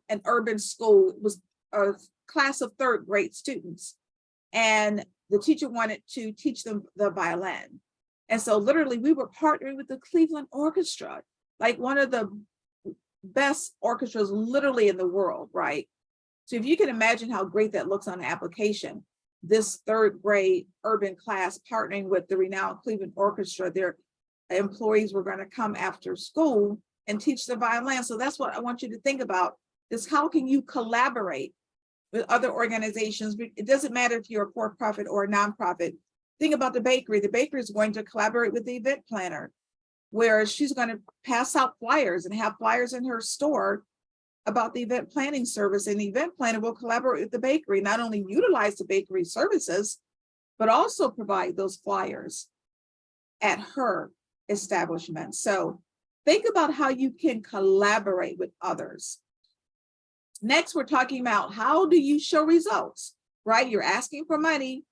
an urban school. It was a class of third grade students. And the teacher wanted to teach them the violin. And so literally we were partnering with the Cleveland Orchestra, like one of the best orchestras literally in the world, right? So if you can imagine how great that looks on an application, this third grade urban class partnering with the renowned Cleveland Orchestra, their employees were going to come after school and teach the violin. So that's what I want you to think about, is how can you collaborate with other organizations? It doesn't matter if you're a for-profit or a nonprofit. Think about the bakery. The bakery is going to collaborate with the event planner, where she's going to pass out flyers and have flyers in her store about the event planning service. And the event planner will collaborate with the bakery, not only utilize the bakery services, but also provide those flyers at her establishment. So think about how you can collaborate with others. Next, we're talking about how do you show results, right? You're asking for money.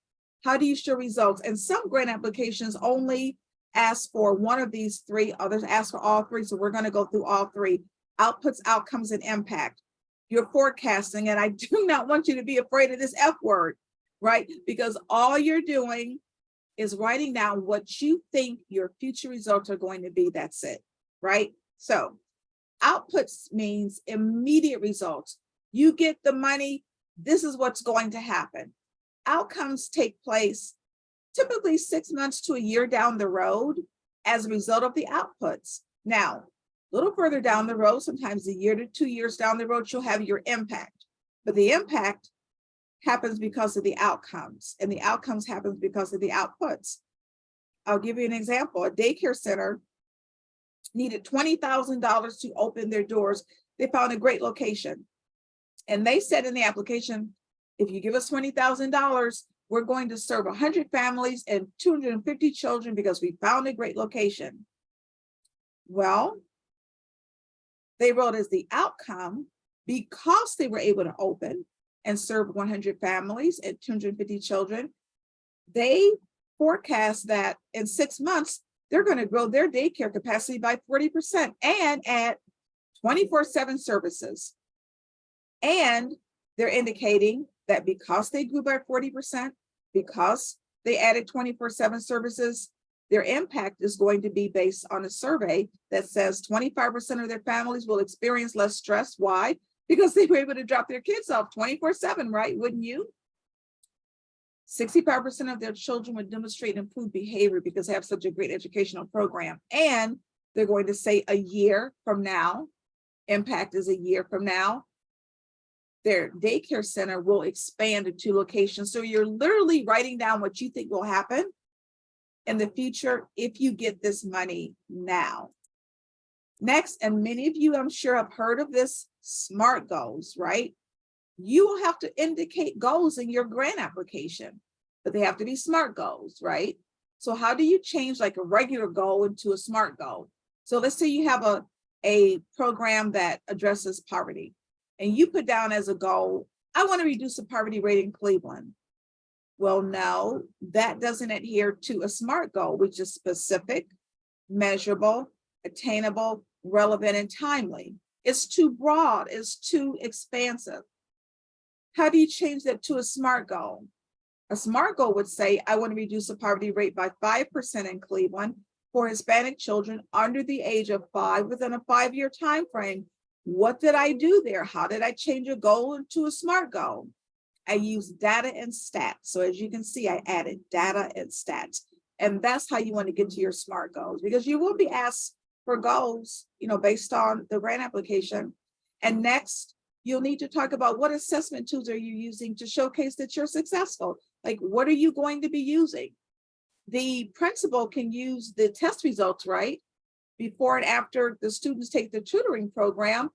How do you show results? And some grant applications only ask for one of these three, others ask for all three. So we're going to go through all three: outputs, outcomes, and impact. You're forecasting, and I do not want you to be afraid of this F word, right? Because all you're doing is writing down what you think your future results are going to be. That's it, right? So outputs means immediate results. You get the money, this is what's going to happen. Outcomes take place typically 6 months to a year down the road as a result of the outputs. Now, a little further down the road, sometimes a year to 2 years down the road, you'll have your impact. But the impact happens because of the outcomes, and the outcomes happens because of the outputs. I'll give you an example. A daycare center needed $20,000 to open their doors. They found a great location. And they said in the application, if you give us $20,000, we're going to serve 100 families and 250 children because we found a great location. Well, they wrote as the outcome, because they were able to open and serve 100 families and 250 children, they forecast that in 6 months, they're going to grow their daycare capacity by 40% and add 24/7 services. And they're indicating that because they grew by 40%, because they added 24/7 services, their impact is going to be based on a survey that says 25% of their families will experience less stress. Why? Because they were able to drop their kids off 24/7, right? Wouldn't you? 65% of their children would demonstrate improved behavior because they have such a great educational program. And they're going to say a year from now, impact is a year from now, their daycare center will expand to 2 locations. So you're literally writing down what you think will happen in the future if you get this money now. Next, and many of you, I'm sure, have heard of this, SMART goals, right? You will have to indicate goals in your grant application, but they have to be SMART goals, right? So how do you change like a regular goal into a SMART goal? So let's say you have a program that addresses poverty, and you put down as a goal, I want to reduce the poverty rate in Cleveland. Well, no, that doesn't adhere to a SMART goal, which is specific, measurable, attainable, relevant, and timely. It's too broad, it's too expansive. How do you change that to a SMART goal? A SMART goal would say, I want to reduce the poverty rate by 5% in Cleveland for Hispanic children under the age of 5 within a 5-year time frame. What did I do there? How did I change a goal into a SMART goal? I used data and stats. So as you can see, I added data and stats. And that's how you want to get to your SMART goals, because you will be asked for goals, based on the grant application. And next, you'll need to talk about what assessment tools are you using to showcase that you're successful? Like, what are you going to be using? The principal can use the test results, right? Before and after the students take the tutoring program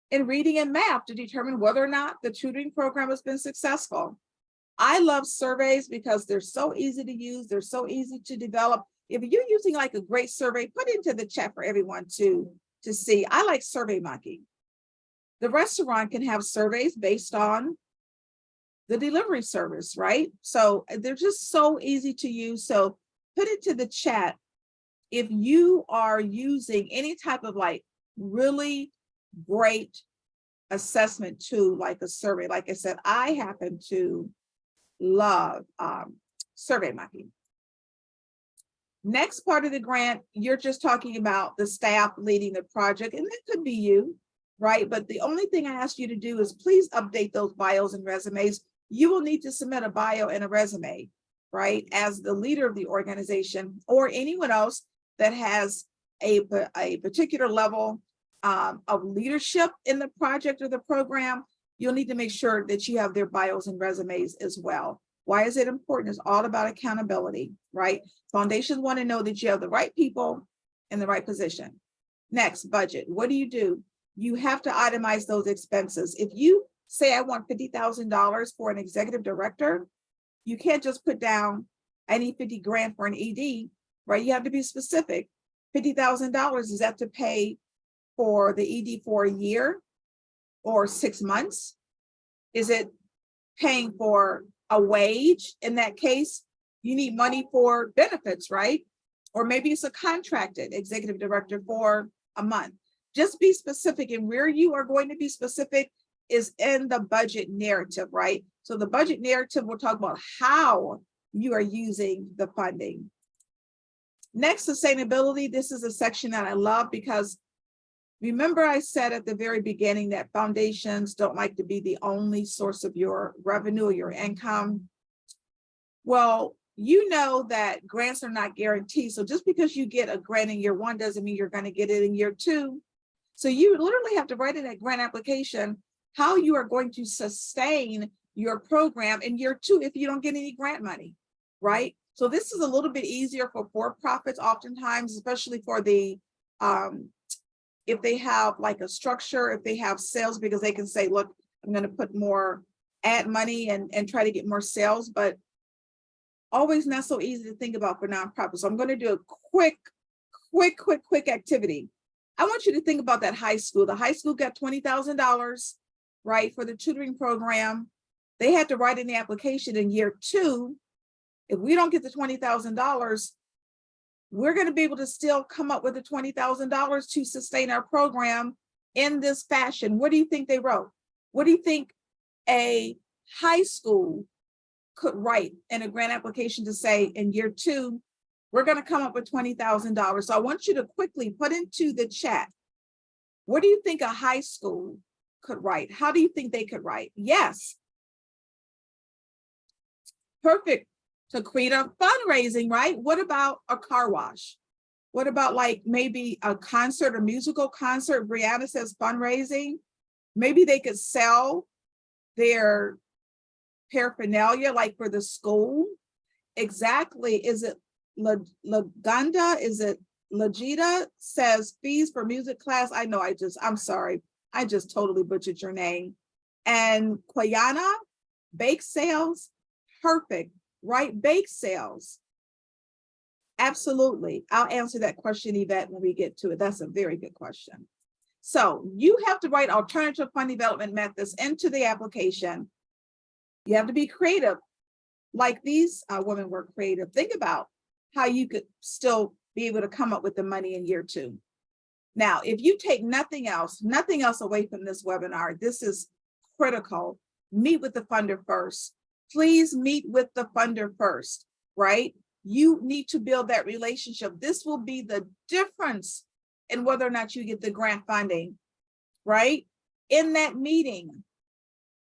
in reading and math to determine whether or not the tutoring program has been successful. I love surveys because they're so easy to use. They're so easy to develop. If you're using like a great survey, put it into the chat for everyone to see. I like SurveyMonkey. The restaurant can have surveys based on the delivery service, right? So they're just so easy to use. So put it to the chat if you are using any type of like really great assessment tool, like a survey. Like I said, I happen to love SurveyMonkey. Next part of the grant, you're just talking about the staff leading the project, and that could be you, right? But the only thing I ask you to do is please update those bios and resumes. You will need to submit a bio and a resume, right? As the leader of the organization or anyone else that has a particular level of leadership in the project or the program, you'll need to make sure that you have their bios and resumes as well. Why is it important? It's all about accountability, right? Foundations want to know that you have the right people in the right position. Next, budget. What do? You have to itemize those expenses. If you say, I want $50,000 for an executive director, you can't just put down, I need 50 grand for an ED, right? You have to be specific. $50,000, is that to pay for the ED for a year or 6 months? Is it paying for a wage? In that case, you need money for benefits, right? Or maybe it's a contracted executive director for a month. Just be specific, and where you are going to be specific is in the budget narrative, right? So the budget narrative will talk about how you are using the funding. Next, sustainability. This is a section that I love because remember I said at the very beginning that foundations don't like to be the only source of your revenue or your income. Well, you know that grants are not guaranteed. So just because you get a grant in year one doesn't mean you're going to get it in year two. So you literally have to write in that grant application how you are going to sustain your program in year two if you don't get any grant money, right? So this is a little bit easier for for-profits oftentimes, especially for the, if they have like a structure, if they have sales, because they can say, look, I'm going to put more ad money and try to get more sales, but always not so easy to think about for nonprofits. So I'm going to do a quick activity. I want you to think about that high school. The high school got $20,000, right, for the tutoring program. They had to write in the application in year two. If we don't get the $20,000, we're going to be able to still come up with the $20,000 to sustain our program in this fashion. What do you think they wrote? What do you think a high school could write in a grant application to say in year two, we're going to come up with $20,000. So I want you to quickly put into the chat, what do you think a high school could write? How do you think they could write? Yes. Perfect. To create a fundraising, right? What about a car wash? What about like maybe a concert, a musical concert? Brianna says fundraising. Maybe they could sell their paraphernalia, like for the school. Exactly. Is it Lagunda? Is it Lagita says fees for music class? I know I'm sorry. I just totally butchered your name. And Quayana, bake sales. Perfect, right? Bake sales. Absolutely. I'll answer that question, Yvette, when we get to it. That's a very good question. So you have to write alternative fund development methods into the application. You have to be creative. Like these women were creative. Think about how you could still be able to come up with the money in year two. Now, if you take nothing else away from this webinar, this is critical. Meet with the funder first. Please meet with the funder first, right? You need to build that relationship. This will be the difference in whether or not you get the grant funding, right? In that meeting,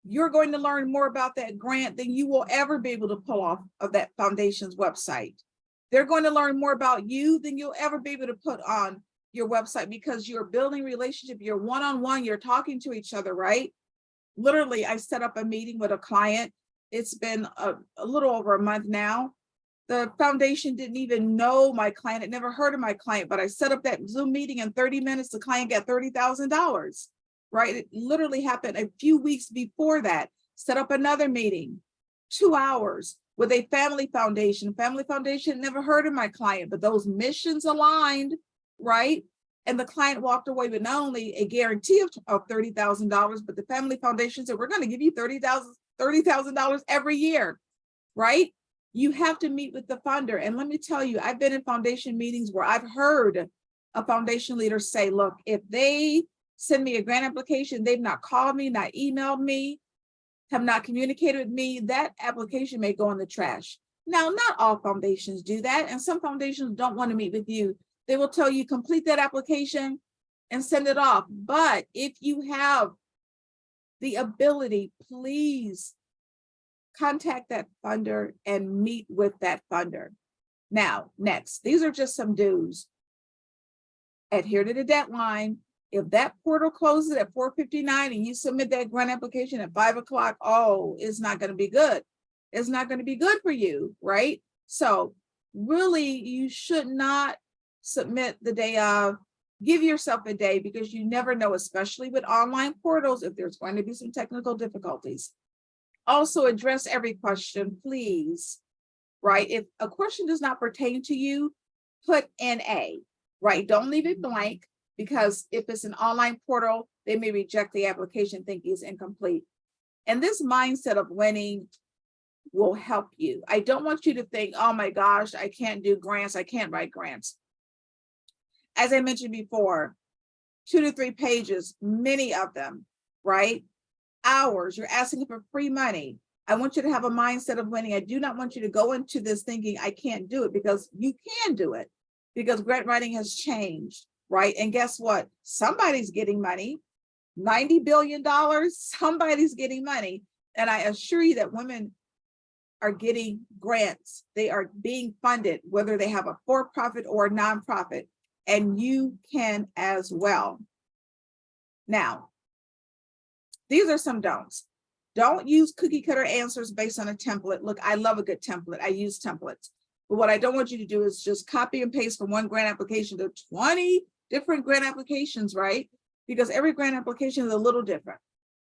you're going to learn more about that grant than you will ever be able to pull off of that foundation's website. They're going to learn more about you than you'll ever be able to put on your website, because you're building relationship, you're one-on-one, you're talking to each other, right? Literally, I set up a meeting with a client. It's been a little over a month now. The foundation didn't even know my client, had never heard of my client, but I set up that Zoom meeting in 30 minutes, the client got $30,000, right? It literally happened a few weeks before that. Set up another meeting, 2 hours with a family foundation. Family foundation never heard of my client, but those missions aligned, right? And the client walked away with not only a guarantee of $30,000, but the family foundation said, we're going to give you $30,000 every year, right? You have to meet with the funder. And let me tell you, I've been in foundation meetings where I've heard a foundation leader say, look, if they send me a grant application, they've not called me, not emailed me, have not communicated with me, that application may go in the trash. Now, not all foundations do that. And some foundations don't want to meet with you. They will tell you complete that application and send it off. But if you have the ability, please contact that funder and meet with that funder. Now, next, these are just some do's. Adhere to the deadline. If that portal closes at 4:59 and you submit that grant application at 5 o'clock, oh, it's not going to be good. It's not going to be good for you, right? So really, you should not submit the day of. Give yourself a day, because you never know, especially with online portals, if there's going to be some technical difficulties. Also, address every question, please, right? If a question does not pertain to you, put NA, right? Don't leave it blank, because if it's an online portal, they may reject the application thinking it's incomplete. And this mindset of winning will help you. I don't want you to think, oh my gosh, I can't do grants, I can't write grants. As I mentioned before, 2 to 3 pages, many of them, right? Hours, you're asking for free money. I want you to have a mindset of winning. I do not want you to go into this thinking I can't do it, because you can do it, because grant writing has changed, right? And guess what? Somebody's getting money, $90 billion, somebody's getting money. And I assure you that women are getting grants. They are being funded, whether they have a for-profit or a nonprofit, and you can as well. Now, these are some don'ts. Don't use cookie cutter answers based on a template. Look, I love a good template. I use templates. But what I don't want you to do is just copy and paste from one grant application to 20 different grant applications, right? Because every grant application is a little different.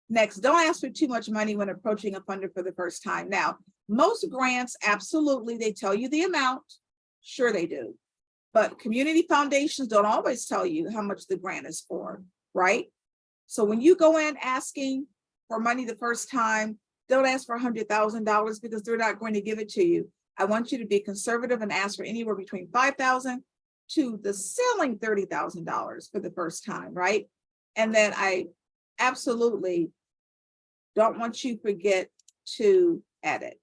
Next, don't ask for too much money when approaching a funder for the first time. Now, most grants, absolutely, they tell you the amount. Sure, they do. But community foundations don't always tell you how much the grant is for, right? So when you go in asking for money the first time, don't ask for $100,000, because they're not going to give it to you. I want you to be conservative and ask for anywhere between $5,000 to the ceiling $30,000 for the first time, right? And then I absolutely don't want you to forget to edit.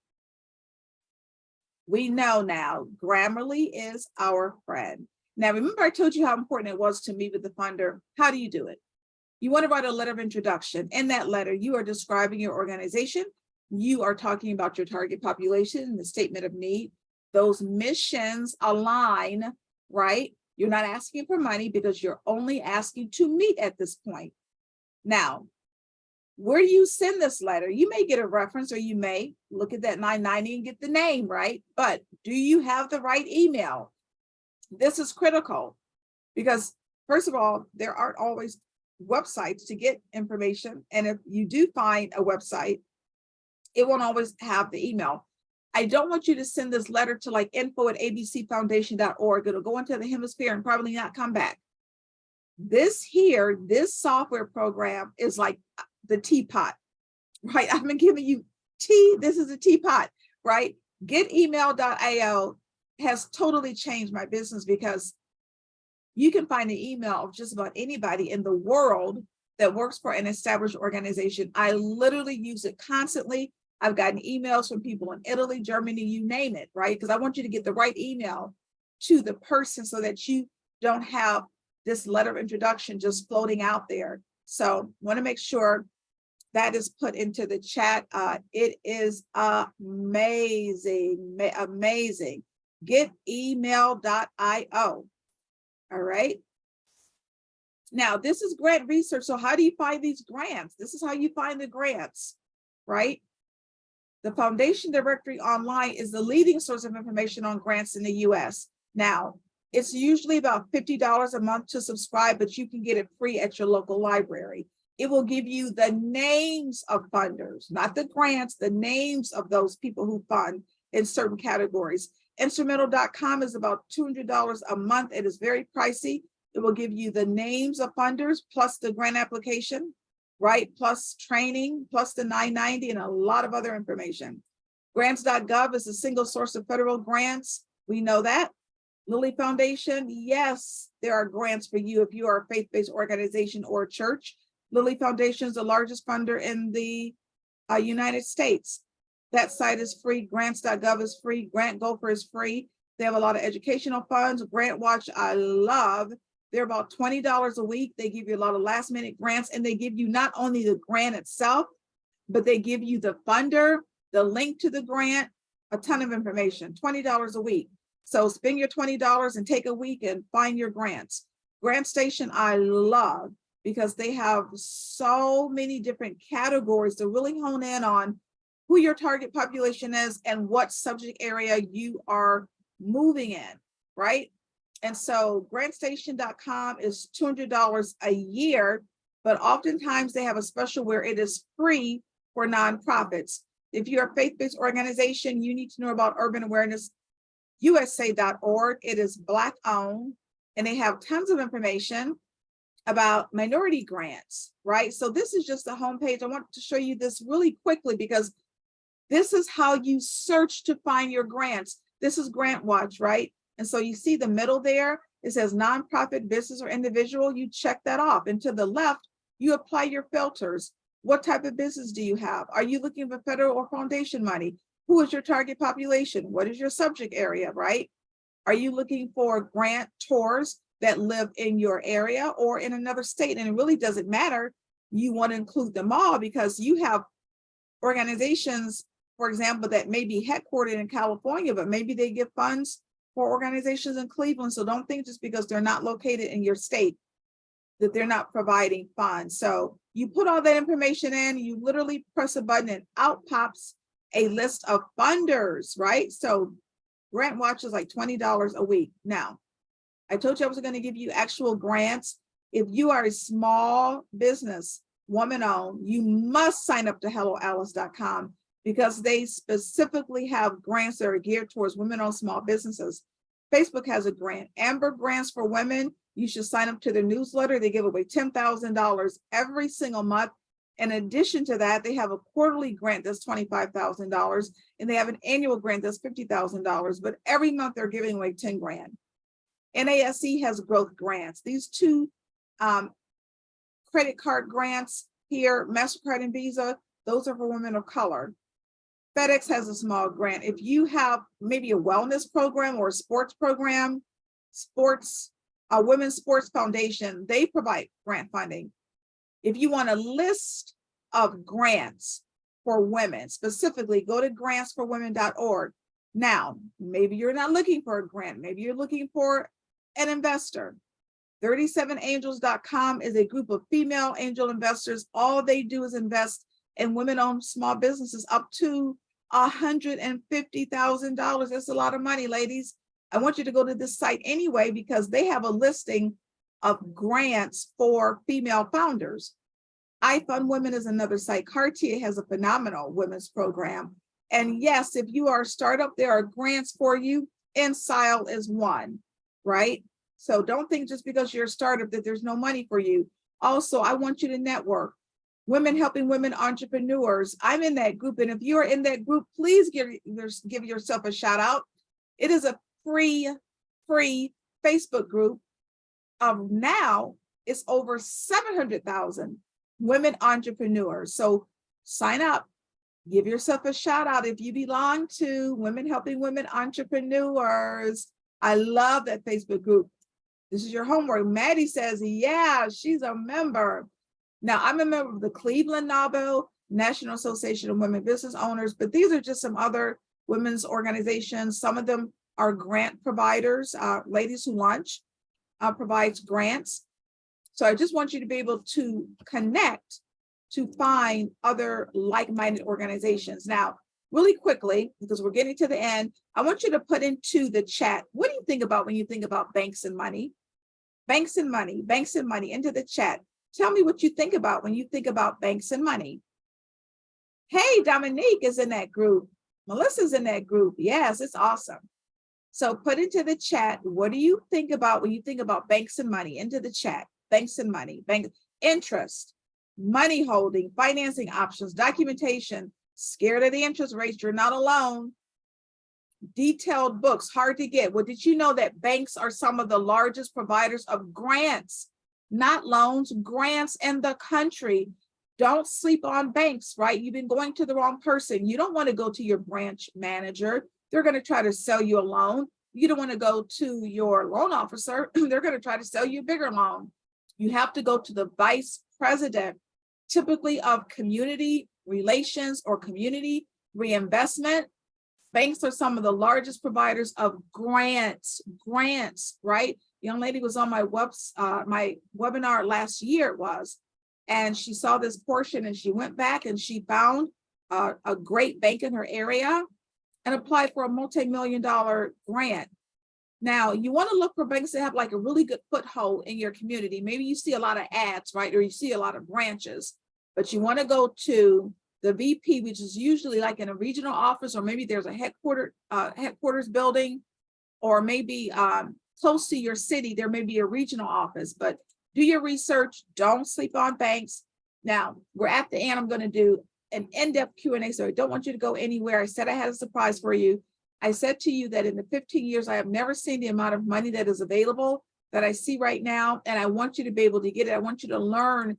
We know now Grammarly is our friend. Now, remember I told you how important it was to meet with the funder. How do you do it? You want to write a letter of introduction. In that letter, you are describing your organization. You are talking about your target population, the statement of need. Those missions align, right? You're not asking for money, because you're only asking to meet at this point. Now, where do you send this letter? You may get a reference, or you may look at that 990 and get the name, right? But do you have the right email? This is critical, because first of all, there aren't always websites to get information. And if you do find a website, it won't always have the email. I don't want you to send this letter to like info@abcfoundation.org. It'll go into the hemisphere and probably not come back. This software program is like the teapot, right? I've been giving you tea. This is a teapot, right? Getemail.io has totally changed my business, because you can find an email of just about anybody in the world that works for an established organization. I literally use it constantly. I've gotten emails from people in Italy, Germany, you name it, right? Because I want you to get the right email to the person, so that you don't have this letter of introduction just floating out there. So want to make sure that is put into the chat. It is amazing, amazing. Getemail.io. All right. Now, this is grant research. So how do you find these grants? This is how you find the grants, right? The Foundation Directory online is the leading source of information on grants in the US. Now, it's usually about $50 a month to subscribe, but you can get it free at your local library. It will give you the names of funders, not the grants, the names of those people who fund in certain categories. Instrumental.com is about $200 a month. It is very pricey. It will give you the names of funders plus the grant application, right? Plus training, plus the $9.90 and a lot of other information. Grants.gov is a single source of federal grants. We know that. Lilly Foundation, yes, there are grants for you if you are a faith-based organization or a church. Lilly Foundation is the largest funder in the United States. That site is free. Grants.gov is free. Grant Gopher is free. They have a lot of educational funds. Grant Watch, I love. They're about $20 a week. They give you a lot of last minute grants, and they give you not only the grant itself, but they give you the funder, the link to the grant, a ton of information, $20 a week. So spend your $20 and take a week and find your grants. Grant Station, I love because they have so many different categories to really hone in on who your target population is and what subject area you are moving in, right? And so grantstation.com is $200 a year, but oftentimes they have a special where it is free for nonprofits. If you're a faith-based organization, you need to know about Urban Awareness USA.org. It is Black owned, and they have tons of information about minority grants, right? So this is just the homepage. I want to show you this really quickly because this is how you search to find your grants. This is Grant Watch, right? And so you see the middle there, it says nonprofit, business, or individual. You check that off. And to the left, you apply your filters. What type of business do you have? Are you looking for federal or foundation money? Who is your target population? What is your subject area, right? Are you looking for grantors that live in your area or in another state? And it really doesn't matter. You want to include them all because you have organizations, for example, that may be headquartered in California, but maybe they give funds for organizations in Cleveland. So don't think just because they're not located in your state that they're not providing funds. So you put all that information in, you literally press a button and out pops a list of funders, right? So Grant Watch is like $20 a week. Now, I told you I was going to give you actual grants. If you are a small business, woman-owned, you must sign up to helloalice.com because they specifically have grants that are geared towards women-owned small businesses. Facebook has a grant, Amber Grants for Women. You should sign up to their newsletter. They give away $10,000 every single month. In addition to that, they have a quarterly grant that's $25,000, and they have an annual grant that's $50,000. But every month they're giving away 10 grand. NASE has growth grants. These two credit card grants here, MasterCard and Visa, those are for women of color. FedEx has a small grant. If you have maybe a wellness program or a sports program, Women's Sports Foundation, they provide grant funding. If you want a list of grants for women, specifically go to grantsforwomen.org. Now, maybe you're not looking for a grant. Maybe you're looking for an investor. 37angels.com is a group of female angel investors. All they do is invest in women-owned small businesses up to $150,000. That's a lot of money, ladies. I want you to go to this site anyway because they have a listing of grants for female founders. I Fund Women is another site. Cartier has a phenomenal women's program. And yes, if you are a startup, there are grants for you. InSile is one, right? So don't think just because you're a startup that there's no money for you. Also, I want you to network. Women Helping Women Entrepreneurs. I'm in that group. And if you are in that group, please give yourself a shout out. It is a free Facebook group. Now it's over 700,000 women entrepreneurs. So sign up, give yourself a shout out if you belong to Women Helping Women Entrepreneurs. I love that Facebook group. This is your homework. Maddie says, yeah, she's a member. Now, I'm a member of the Cleveland NABO, National Association of Women Business Owners, but these are just some other women's organizations. Some of them are grant providers. Ladies Who Lunch provides grants. So I just want you to be able to connect to find other like-minded organizations. Now, really quickly, because we're getting to the end, I want you to put into the chat, what do you think about when you think about banks and money? Banks and money, banks and money, into the chat. Tell me what you think about when you think about banks and money. Hey, Dominique is in that group. Melissa's in that group. Yes, it's awesome. So put into the chat, what do you think about when you think about banks and money? Into the chat, banks and money, bank interest, money holding, financing options, documentation, scared of the interest rates, you're not alone. Detailed books, hard to get. Well, did you know that banks are some of the largest providers of grants, not loans, grants in the country? Don't sleep on banks, right? You've been going to the wrong person. You don't want to go to your branch manager. They're going to try to sell you a loan. You don't want to go to your loan officer. They're going to try to sell you a bigger loan. You have to go to the vice president, typically of community relations or community reinvestment. Banks are some of the largest providers of grants, right? Young lady was on my webinar last year, it was, and she saw this portion and she went back and she found a great bank in her area and applied for a multi-million-dollar grant. Now, you want to look for banks that have like a really good foothold in your community. Maybe you see a lot of ads, right? Or you see a lot of branches, but you want to go to the VP, which is usually like in a regional office, or maybe there's a headquarters building, or maybe close to your city, there may be a regional office, but do your research. Don't sleep on banks. Now, we're at the end. I'm going to do an in-depth Q&A, so I don't want you to go anywhere. I said I had a surprise for you. I said to you that in the 15 years, I have never seen the amount of money that is available that I see right now, and I want you to be able to get it. I want you to learn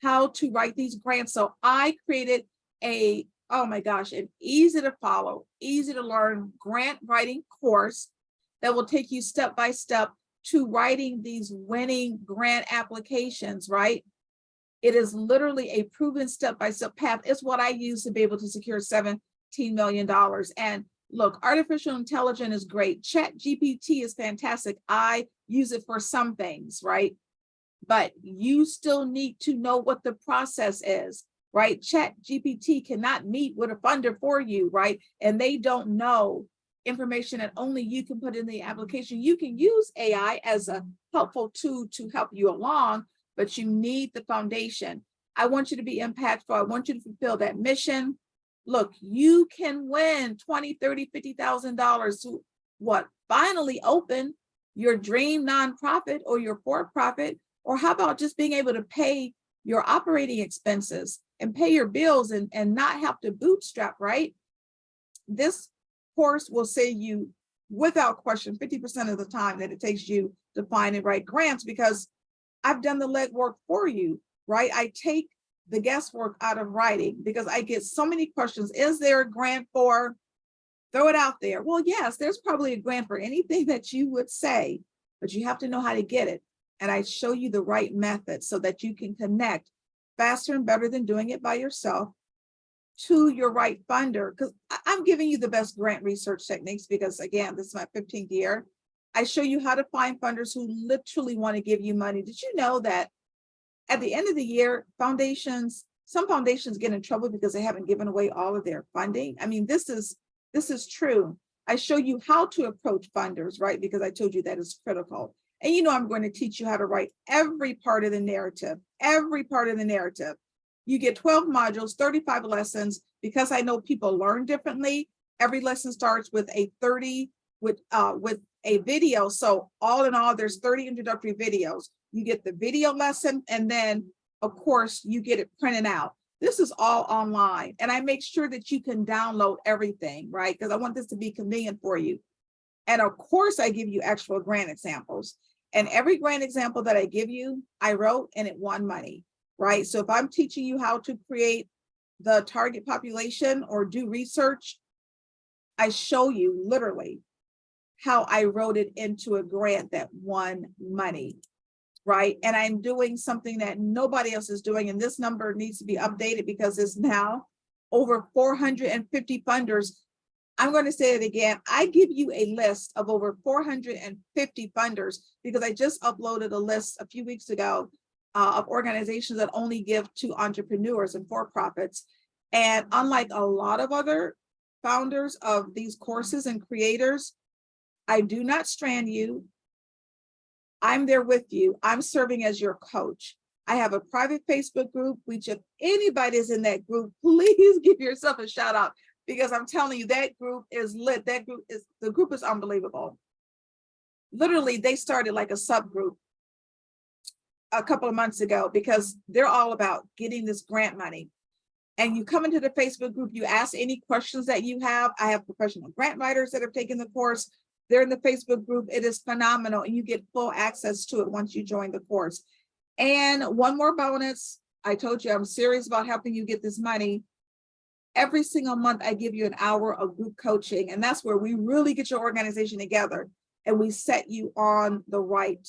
how to write these grants. So I created oh my gosh, an easy to follow, easy to learn grant writing course that will take you step by step to writing these winning grant applications, right? It is literally a proven step-by-step path. It's what I use to be able to secure $17 million. And look, artificial intelligence is great. ChatGPT is fantastic. I use it for some things, right? But you still need to know what the process is, right? ChatGPT cannot meet with a funder for you, right? And they don't know information that only you can put in the application. You can use AI as a helpful tool to help you along, but you need the foundation. I want you to be impactful. I want you to fulfill that mission. Look, you can win $20, $30, $50,000 to what? Finally open your dream nonprofit or your for-profit, or how about just being able to pay your operating expenses and pay your bills and not have to bootstrap, right? This course will save you, without question, 50% of the time that it takes you to find and write grants, because I've done the legwork for you, right? I take the guesswork out of writing because I get so many questions. Is there a grant for? Throw it out there. Well, yes, there's probably a grant for anything that you would say, but you have to know how to get it. And I show you the right method so that you can connect faster and better than doing it by yourself to your right funder. Because I'm giving you the best grant research techniques because, again, this is my 15th year. I show you how to find funders who literally want to give you money. Did you know that at the end of the year, some foundations get in trouble because they haven't given away all of their funding? I mean, this is true. I show you how to approach funders, right? Because I told you that is critical. And you know, I'm going to teach you how to write every part of the narrative, every part of the narrative. You get 12 modules, 35 lessons, because I know people learn differently. Every lesson starts with a 30 with a video. So all in all, there's 30 introductory videos. You get the video lesson, and then of course you get it printed out. This is all online, and I make sure that you can download everything, right? Because I want this to be convenient for you. And of course, I give you actual grant examples. And every grant example that I give you, I wrote and it won money, right? So if I'm teaching you how to create the target population or do research, I show you literally how I wrote it into a grant that won money, right? And I'm doing something that nobody else is doing. And this number needs to be updated because it's now over 450 funders. I'm going to say it again. I give you a list of over 450 funders because I just uploaded a list a few weeks ago of organizations that only give to entrepreneurs and for-profits. And unlike a lot of other founders of these courses and creators, I do not strand you. I'm there with you. I'm serving as your coach. I have a private Facebook group, which if anybody is in that group, please give yourself a shout out because I'm telling you, that group is lit. The group is unbelievable. Literally, they started like a subgroup a couple of months ago because they're all about getting this grant money. And you come into the Facebook group, you ask any questions that you have. I have professional grant writers that have taken the course. They're in the Facebook group. It is phenomenal. And you get full access to it once you join the course. And one more bonus. I told you I'm serious about helping you get this money. Every single month, I give you an hour of group coaching. And that's where we really get your organization together. And we set you on the right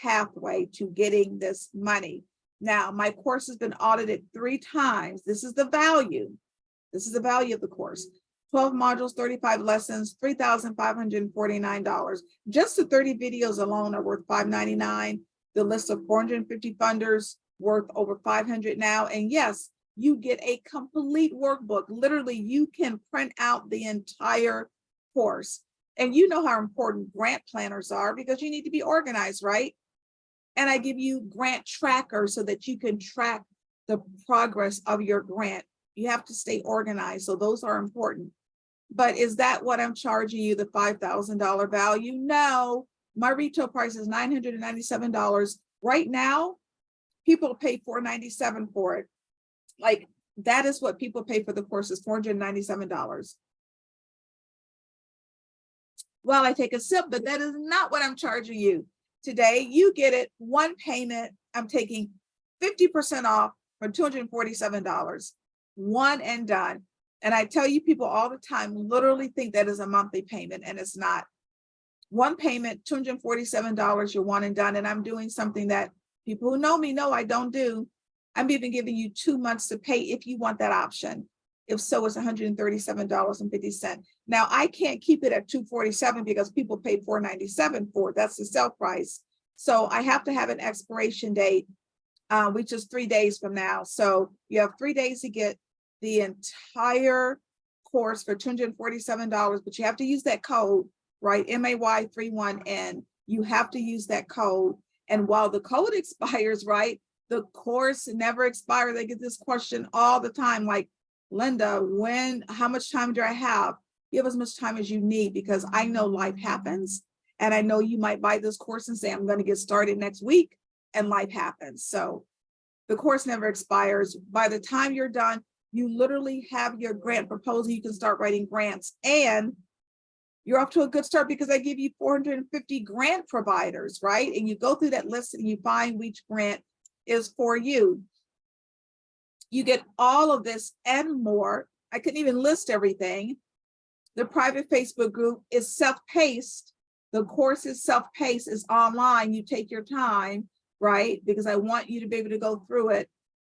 pathway to getting this money. Now, my course has been audited 3 times. This is the value. This is the value of the course. 12 modules, 35 lessons, $3,549. Just the 30 videos alone are worth $599. The list of 450 funders worth over $500 now. And yes, you get a complete workbook. Literally, you can print out the entire course. And you know how important grant planners are because you need to be organized, right? And I give you grant trackers so that you can track the progress of your grant. You have to stay organized. So those are important. But is that what I'm charging you, the $5,000 value? No, my retail price is $997. Right now, people pay $497 for it. Like that is what people pay for the course is $497. Well, I take a sip, but that is not what I'm charging you. Today, you get it one payment. I'm taking 50% off for $247, one and done. And I tell you, people all the time literally think that is a monthly payment, and it's not. One payment, $247, you're one and done. And I'm doing something that people who know me know I don't do. I'm even giving you 2 months to pay if you want that option. If so, it's $137.50. Now, I can't keep it at $247 because people paid $497 for it. That's the sale price. So I have to have an expiration date, which is 3 days from now. So you have 3 days to get the entire course for $247, but you have to use that code, right? MAY31N. You have to use that code. And while the code expires, right, the course never expires. They get this question all the time, like, Linda, how much time do I have? Give as much time as you need because I know life happens. And I know you might buy this course and say, I'm going to get started next week, and life happens. So the course never expires. By the time you're done, you literally have your grant proposal. You can start writing grants and you're off to a good start because I give you 450 grant providers, right? And you go through that list and you find which grant is for you. You get all of this and more. I couldn't even list everything. The private Facebook group is self-paced. The course is self-paced, is online. You take your time, right? Because I want you to be able to go through it.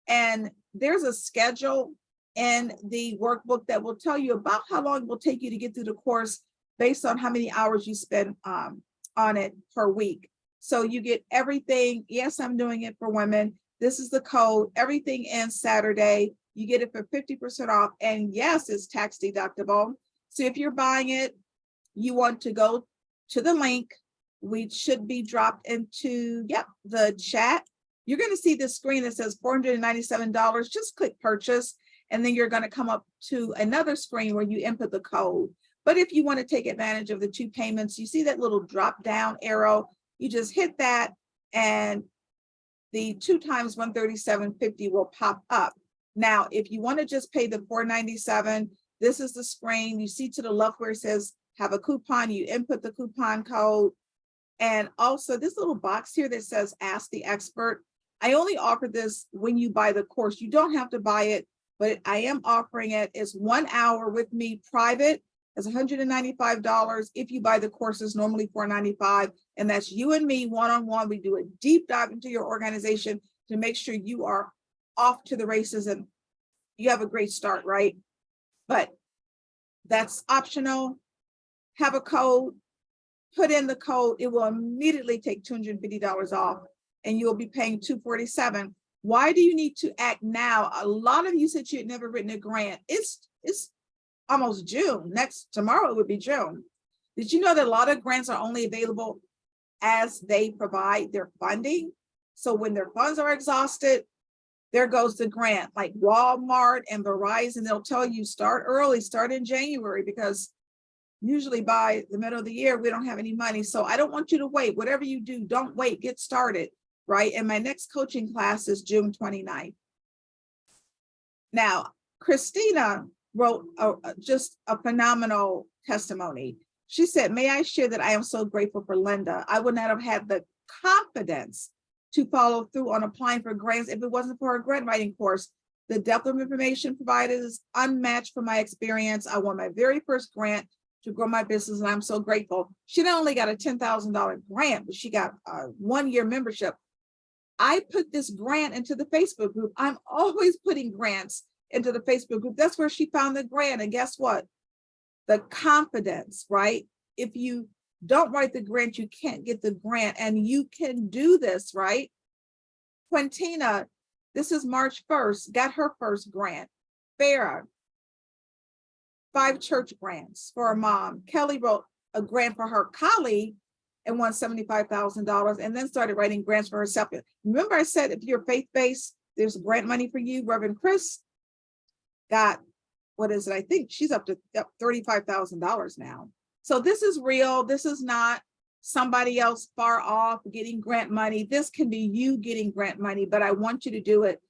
And there's a schedule in the workbook that will tell you about how long it will take you to get through the course based on how many hours you spend on it per week. So you get everything. Yes, I'm doing it for women. This is the code. Everything ends Saturday. You get it for 50% off. And yes, it's tax deductible. So if you're buying it, you want to go to the link, which should be dropped into, the chat. You're going to see this screen that says $497. Just click purchase. And then you're going to come up to another screen where you input the code. But if you want to take advantage of the 2 payments, you see that little drop down arrow. You just hit that and the 2 times $137.50 will pop up. Now, if you want to just pay the $497, this is the screen. You see to the left where it says have a coupon, you input the coupon code. And also this little box here that says ask the expert. I only offer this when you buy the course. You don't have to buy it, but I am offering it. It's 1 hour with me private is $195. If you buy the courses, normally $495. And that's you and me one-on-one. We do a deep dive into your organization to make sure you are off to the races and you have a great start, right? But that's optional. Have a code, put in the code. It will immediately take $250 off and you'll be paying $247. Why do you need to act now? A lot of you said you had never written a grant. It's almost June. Tomorrow it would be June. Did you know that a lot of grants are only available as they provide their funding? So when their funds are exhausted, there goes the grant. Like Walmart and Verizon, they'll tell you start early, start in January, because usually by the middle of the year, we don't have any money. So I don't want you to wait. Whatever you do, don't wait, get started, right? And my next coaching class is June 29th. Now, Christina wrote just a phenomenal testimony. She said, may I share that I am so grateful for Linda. I would not have had the confidence to follow through on applying for grants if it wasn't for her grant writing course. The depth of information provided is unmatched from my experience. I won my very first grant to grow my business, and I'm so grateful. She not only got a $10,000 grant, but she got a one-year membership. I put this grant into the Facebook group. I'm always putting grants into the Facebook group. That's where she found the grant. And guess what? The confidence, right? If you don't write the grant, you can't get the grant, and you can do this, right? Quintina, this is March 1st, got her first grant. Farah, 5 church grants for her mom. Kelly wrote a grant for her colleague and won $75,000, and then started writing grants for herself. Remember I said, if you're faith-based, there's grant money for you. Reverend Chris got, what is it? I think she's up to $35,000 now. So this is real. This is not somebody else far off getting grant money. This can be you getting grant money, but I want you to do it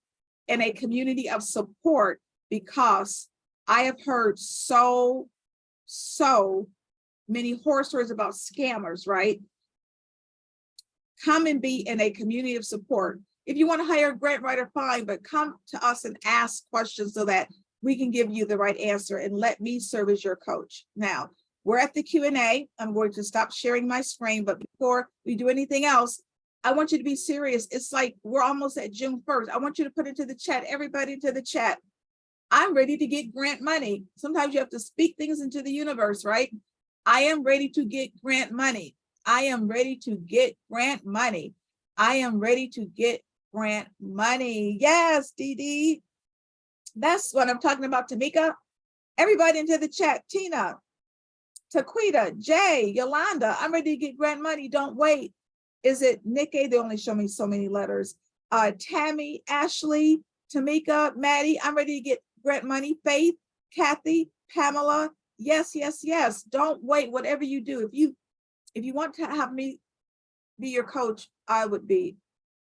in a community of support, because I have heard so many horror stories about scammers, right? Come and be in a community of support. If you want to hire a grant writer, fine, but come to us and ask questions so that we can give you the right answer, and let me serve as your coach. Now, we're at the Q&A. I'm going to stop sharing my screen, but before we do anything else, I want you to be serious. It's like we're almost at June 1st. I want you to put into the chat, everybody into the chat, I'm ready to get grant money. Sometimes you have to speak things into the universe, right? I am ready to get grant money. I am ready to get grant money. I am ready to get grant money. Yes, Dee Dee. That's what I'm talking about, Tamika. Everybody into the chat. Tina, Taquita, Jay, Yolanda, I'm ready to get grant money. Don't wait. Is it Nikki? They only show me so many letters. Tammy, Ashley, Tamika, Maddie, I'm ready to get grant money. Faith, Kathy, Pamela. Yes, yes, yes. Don't wait. Whatever you do, if you want to have me be your coach, I would be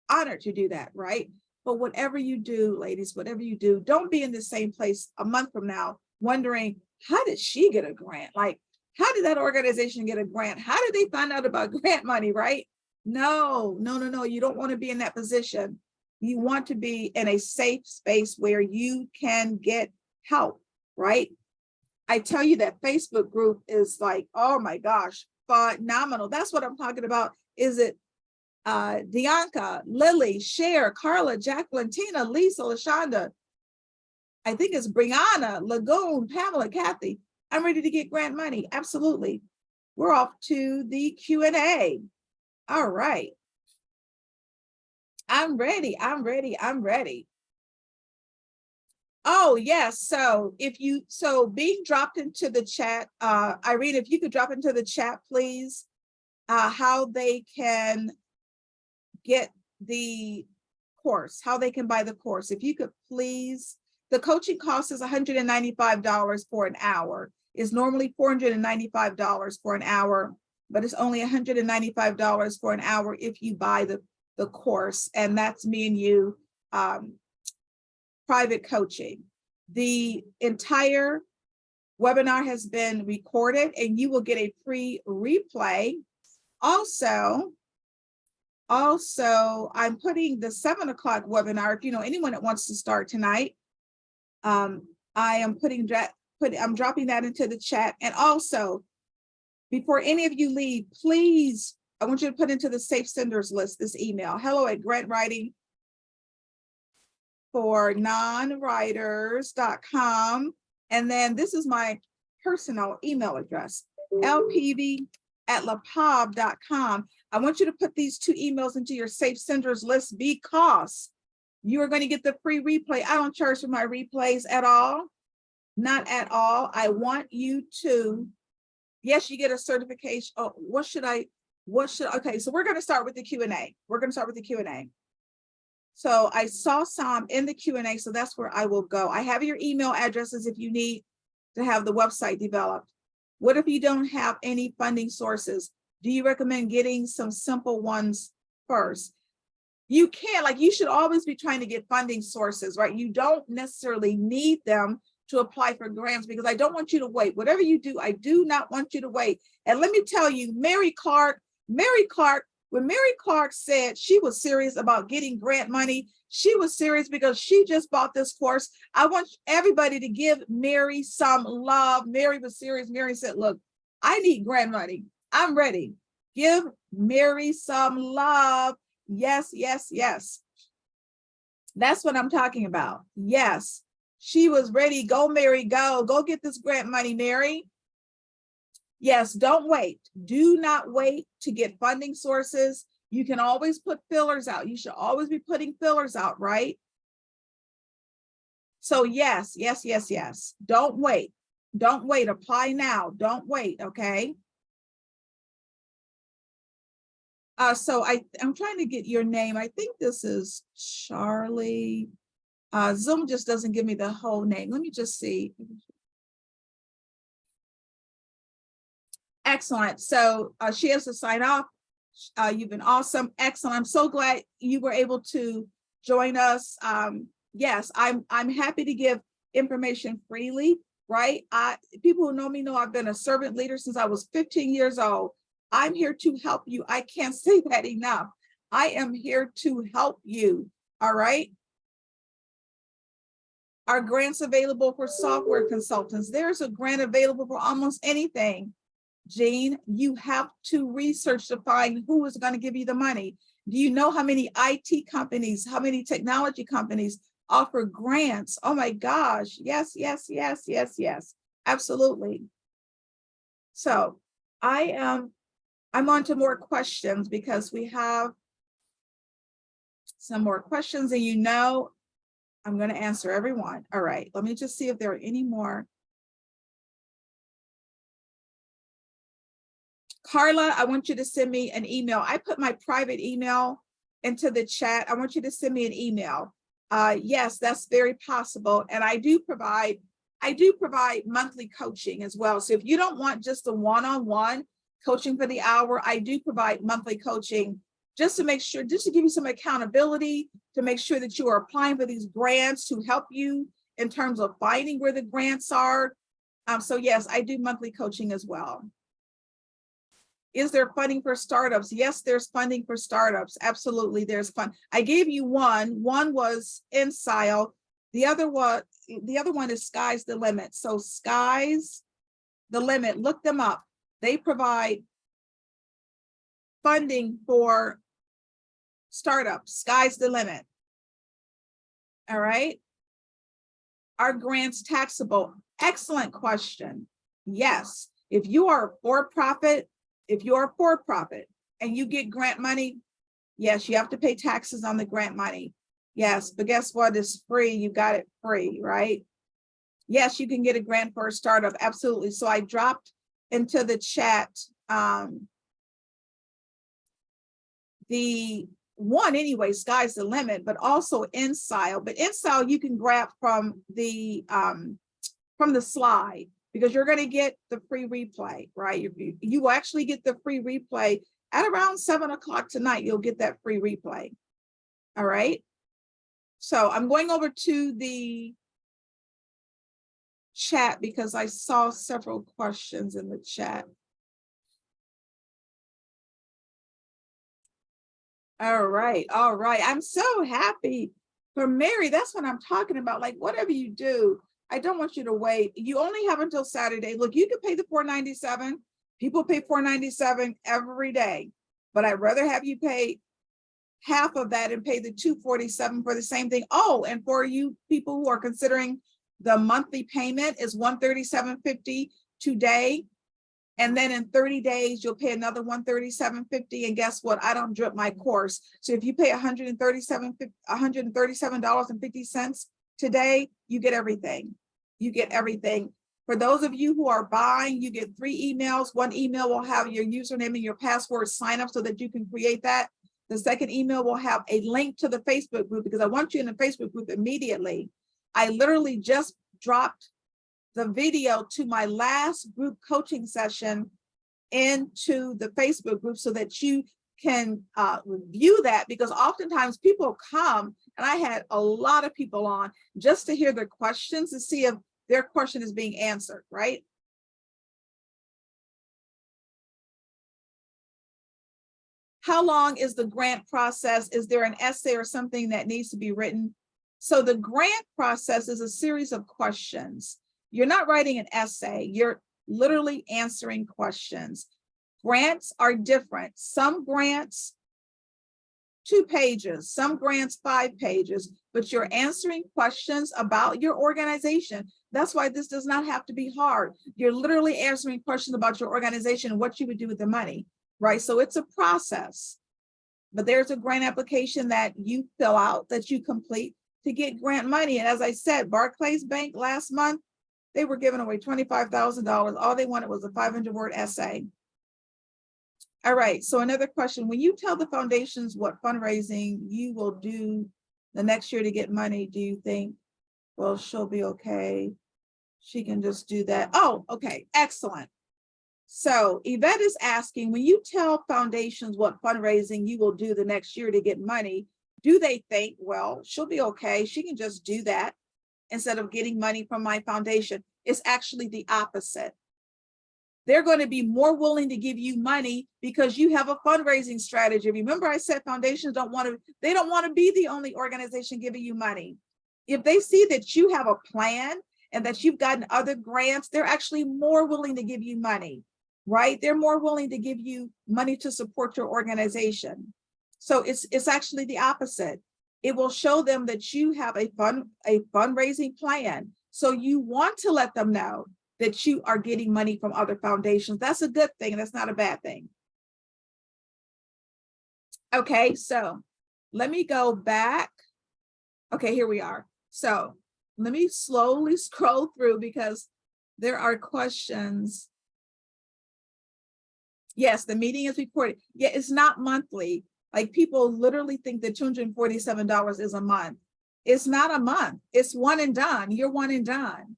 honored to do that, right? But whatever you do, ladies, whatever you do, don't be in the same place a month from now wondering, how did she get a grant? Like, how did that organization get a grant? How did they find out about grant money, right? No. You don't want to be in that position. You want to be in a safe space where you can get help, right? I tell you, that Facebook group is like, oh my gosh, phenomenal. That's what I'm talking about. Is it Dianca, Lily, Cher, Carla, Jacqueline, Tina, Lisa, LaShonda? I think it's Brianna, Lagoon, Pamela, Kathy. I'm ready to get grant money. Absolutely. We're off to the Q&A. All right. I'm ready. Oh, yes. So being dropped into the chat, Irene, if you could drop into the chat, please, how they can get the course, how they can buy the course. If you could please, the coaching cost is $195 for an hour. It's normally $495 for an hour, but it's only $195 for an hour if you buy the course. And that's me and you, private coaching. The entire webinar has been recorded and you will get a free replay. Also, I'm putting the 7 o'clock webinar, if you know anyone that wants to start tonight, I am putting I'm dropping that into the chat. And also, before any of you leave, please, I want you to put into the safe senders list this email, hello@grantwriting for non-writers.com. And then this is my personal email address, lpv@lapov.com. I want you to put these two emails into your safe senders list because you are going to get the free replay. I don't charge for my replays at all. Not at all. I want you to, yes, you get a certification. Oh, okay, so we're going to start with the Q&A. We're going to start with the Q&A. So I saw some in the Q&A, so that's where I will go. I have your email addresses if you need to have the website developed. What if you don't have any funding sources? Do you recommend getting some simple ones first? You can, like, you should always be trying to get funding sources, right? You don't necessarily need them to apply for grants because I don't want you to wait. Whatever you do, I do not want you to wait. And let me tell you, Mary Clark, when Mary Clark said she was serious about getting grant money, she was serious because she just bought this course. I want everybody to give Mary some love. Mary was serious. Mary said, look, I need grant money. I'm ready. Give Mary some love. Yes, yes, yes. That's what I'm talking about. Yes, she was ready. Go, Mary, go. Go get this grant money, Mary. Yes, don't wait. Do not wait to get funding sources. You can always put fillers out. You should always be putting fillers out, right? So yes, yes, yes, yes. Don't wait. Don't wait. Apply now. Don't wait, okay? So I'm trying to get your name. I think this is Charlie. Zoom just doesn't give me the whole name. Let me just see. Excellent. So she has to sign off. You've been awesome. Excellent. I'm so glad you were able to join us. Yes, I'm happy to give information freely, right? People who know me know I've been a servant leader since I was 15 years old. I'm here to help you. I can't say that enough. I am here to help you. All right. Are grants available for software consultants? There's a grant available for almost anything. Jane, you have to research to find who is going to give you the money. Do you know how many IT companies, how many technology companies offer grants? Oh my gosh. Yes, yes, yes, yes, yes. Absolutely. So I'm on to more questions because we have some more questions and I'm going to answer everyone. All right, let me just see if there are any more. Carla, I want you to send me an email. I put my private email into the chat. I want you to send me an email. Yes, that's very possible. And I do provide monthly coaching as well. So if you don't want just a one-on-one coaching for the hour, I do provide monthly coaching just to make sure, just to give you some accountability, to make sure that you are applying for these grants, to help you in terms of finding where the grants are. So yes, I do monthly coaching as well. Is there funding for startups? Yes, there's funding for startups. Absolutely, there's fun. I gave you one. One was InSile. The other one is Sky's the Limit. So Sky's the Limit, look them up. They provide funding for startups. Sky's the limit. All right. Are grants taxable? Excellent question. Yes. If you are for-profit, and you get grant money, yes, you have to pay taxes on the grant money. Yes, but guess what? It's free. You got it free, right? Yes, you can get a grant for a startup. Absolutely. So I dropped into the chat the one anyway, Sky's the Limit, but also InSile. But InSile you can grab from the slide because you're going to get the free replay, right? You will actually get the free replay at around 7 o'clock tonight. You'll get that free replay. All right. So I'm going over to the chat because I saw several questions in the chat. All right. All right. I'm so happy for Mary. That's what I'm talking about. Like, whatever you do, I don't want you to wait. You only have until Saturday. Look, you can pay the $4.97. People pay $4.97 every day, but I'd rather have you pay half of that and pay the $247 for the same thing. Oh, and for you people who are considering the monthly payment is $137.50 today. And then in 30 days, you'll pay another $137.50. And guess what? I don't drip my course. So if you pay $137.50 today, you get everything. You get everything. For those of you who are buying, you get 3 emails. One email will have your username and your password sign up so that you can create that. The second email will have a link to the Facebook group because I want you in the Facebook group immediately. I literally just dropped the video to my last group coaching session into the Facebook group so that you can review that, because oftentimes people come, and I had a lot of people on just to hear their questions to see if their question is being answered, right? How long is the grant process? Is there an essay or something that needs to be written? So the grant process is a series of questions. You're not writing an essay, you're literally answering questions. Grants are different. Some grants, 2 pages, some grants 5 pages, but you're answering questions about your organization. That's why this does not have to be hard. You're literally answering questions about your organization and what you would do with the money, right? So it's a process, but there's a grant application that you fill out, that you complete to get grant money. And as I said, Barclays Bank last month, they were giving away $25,000. All they wanted was a 500-word essay. All right, so another question. When you tell the foundations what fundraising you will do the next year to get money, do you think, well, she'll be okay, she can just do that? Oh, okay, excellent. So Yvette is asking, when you tell foundations what fundraising you will do the next year to get money, do they think, well, she'll be okay, she can just do that instead of getting money from my foundation? It's actually the opposite. They're going to be more willing to give you money because you have a fundraising strategy. Remember, I said foundations don't want to be the only organization giving you money. If they see that you have a plan and that you've gotten other grants, they're actually more willing to give you money, right? They're more willing to give you money to support your organization. So it's actually the opposite. It will show them that you have a fundraising plan. So you want to let them know that you are getting money from other foundations. That's a good thing. That's not a bad thing. Okay, so let me go back. Okay, here we are. So let me slowly scroll through because there are questions. Yes, the meeting is recorded. Yeah, it's not monthly. Like, people literally think that $247 is a month. It's not a month. It's one and done. You're one and done.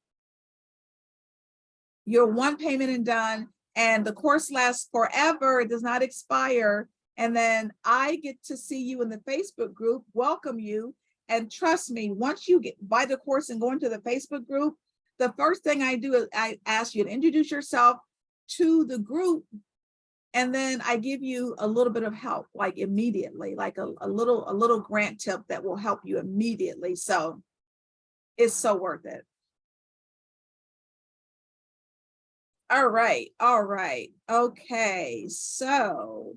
You're one payment and done. And the course lasts forever. It does not expire. And then I get to see you in the Facebook group, welcome you. And trust me, once you buy the course and go into the Facebook group, the first thing I do is I ask you to introduce yourself to the group. And then I give you a little bit of help, like immediately, like a little grant tip that will help you immediately. So it's so worth it. All right. Okay, so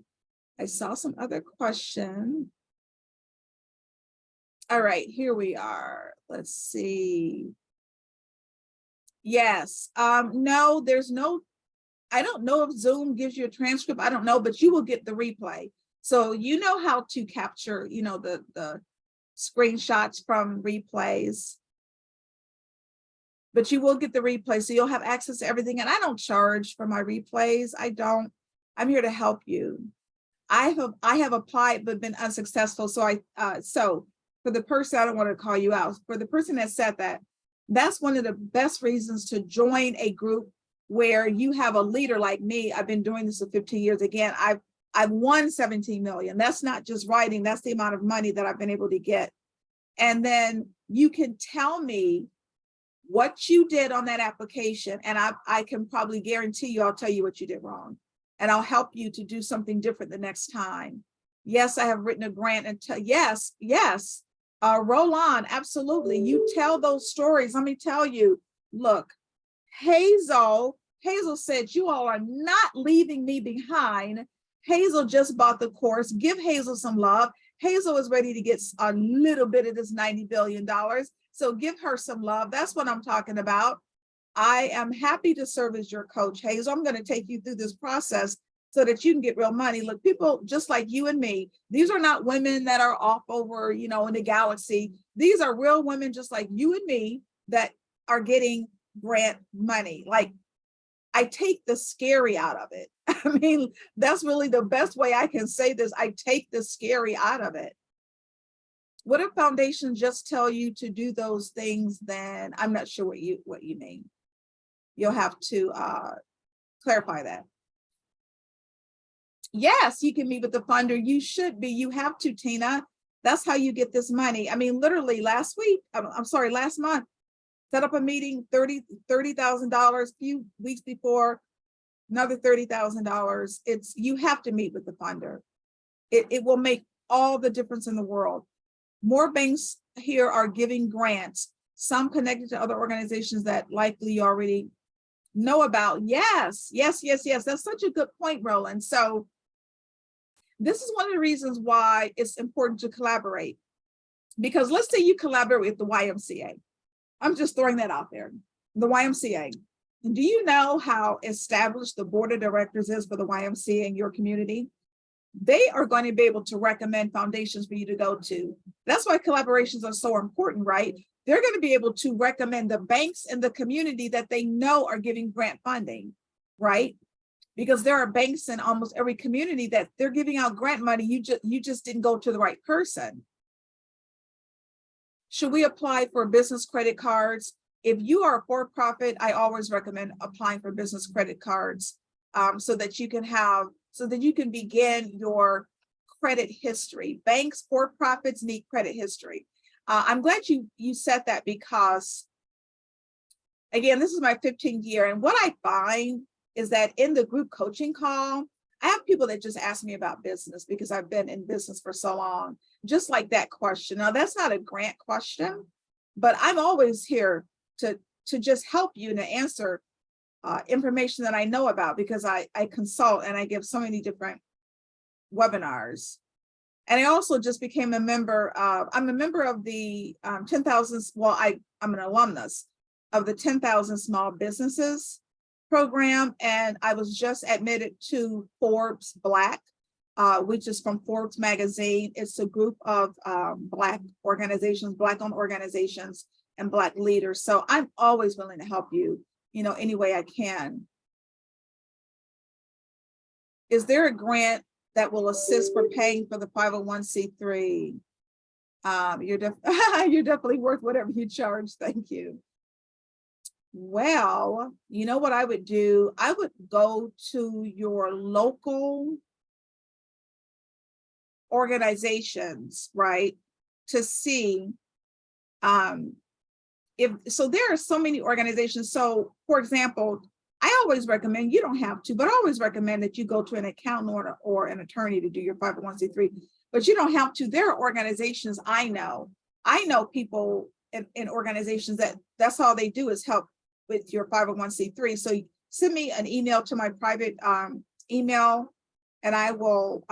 I saw some other question. All right, here we are. Let's see. Yes, no, there's no, I don't know if Zoom gives you a transcript. I don't know, but you will get the replay. So you know how to capture, the screenshots from replays, but you will get the replay. So you'll have access to everything. And I don't charge for my replays. I don't. I'm here to help you. I have applied but been unsuccessful. So so for the person, I don't want to call you out. For the person that said that, that's one of the best reasons to join a group where you have a leader like me. I've been doing this for 15 years. Again, I've won 17 million. That's not just writing. That's the amount of money that I've been able to get. And then you can tell me what you did on that application. And I can probably guarantee you, I'll tell you what you did wrong. And I'll help you to do something different the next time. Yes, I have written a grant and yes, Roll on, absolutely. You tell those stories. Let me tell you, look, Hazel said, you all are not leaving me behind. Hazel just bought the course. Give Hazel some love. Hazel is ready to get a little bit of this $90 billion. So give her some love. That's what I'm talking about. I am happy to serve as your coach, Hazel. I'm going to take you through this process so that you can get real money. Look, people just like you and me, these are not women that are off over, in the galaxy. These are real women just like you and me that are getting grant money. Like, I take the scary out of it. I mean, that's really the best way I can say this. I take the scary out of it. What if foundations just tell you to do those things? Then I'm not sure what you mean. You'll have to clarify that. Yes, you can meet with the funder. You should be. You have to, Tina. That's how you get this money. I mean, literally last month, set up a meeting, $30,000, few weeks before, another $30,000. You have to meet with the funder. It will make all the difference in the world. More banks here are giving grants, some connected to other organizations that likely you already know about. Yes. That's such a good point, Roland. So this is one of the reasons why it's important to collaborate. Because let's say you collaborate with the YMCA. I'm just throwing that out there. The YMCA. Do you know how established the board of directors is for the YMCA in your community? They are going to be able to recommend foundations for you to go to. That's why collaborations are so important, right? They're going to be able to recommend the banks in the community that they know are giving grant funding, right? Because there are banks in almost every community that they're giving out grant money. You just didn't go to the right person. Should we apply for business credit cards? If you are a for-profit, I always recommend applying for business credit cards so that you can begin your credit history. Banks, for-profits need credit history. I'm glad you said that because, again, this is my 15th year. And what I find is that in the group coaching call, I have people that just ask me about business because I've been in business for so long, just like that question. Now, that's not a grant question, but I'm always here to just help you and to answer information that I know about because I consult and I give so many different webinars. And I also just became a member. I'm a member of the 10,000. Well, I'm an alumnus of the 10,000 Small Businesses program, and I was just admitted to Forbes Black, which is from Forbes magazine. It's a group of Black organizations, Black-owned organizations, and Black leaders. So I'm always willing to help you, any way I can. Is there a grant that will assist for paying for the 501c3? You're definitely worth whatever you charge. Thank you. Well, you know what I would do? I would go to your local organizations, right, to see so there are so many organizations. So, for example, I always recommend, you don't have to, but I always recommend that you go to an accountant or an attorney to do your 501c3, but you don't have to. There are organizations I know people in organizations that's all they do is help with your 501c3. So send me an email to my private email, and I will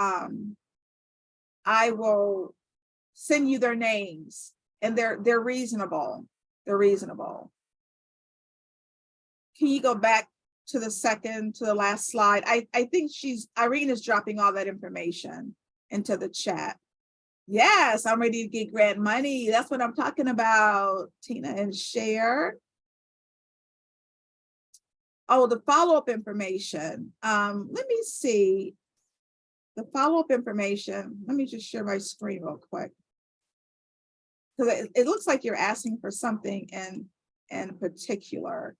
send you their names, and they're reasonable. They're reasonable. Can you go back to the last slide? I think Irene is dropping all that information into the chat. Yes, I'm ready to get grant money. That's what I'm talking about, Tina, and share. Oh, the follow-up information. Let me see. The follow-up information. Let me just share my screen real quick. Because it looks like you're asking for something in particular.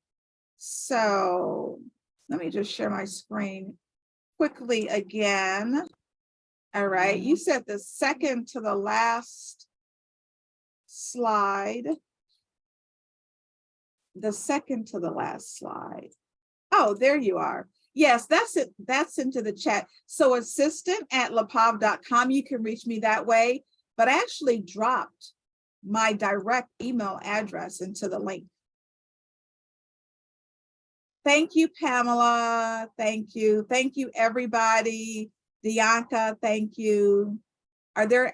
So let me just share my screen quickly again. All right, you said the second to the last slide. The second to the last slide. Oh, there you are. Yes, that's it. That's into the chat. So assistant@lapav.com, you can reach me that way. But I actually dropped my direct email address into the link. Thank you, Pamela. Thank you. Thank you, everybody. Dianca, thank you. Are there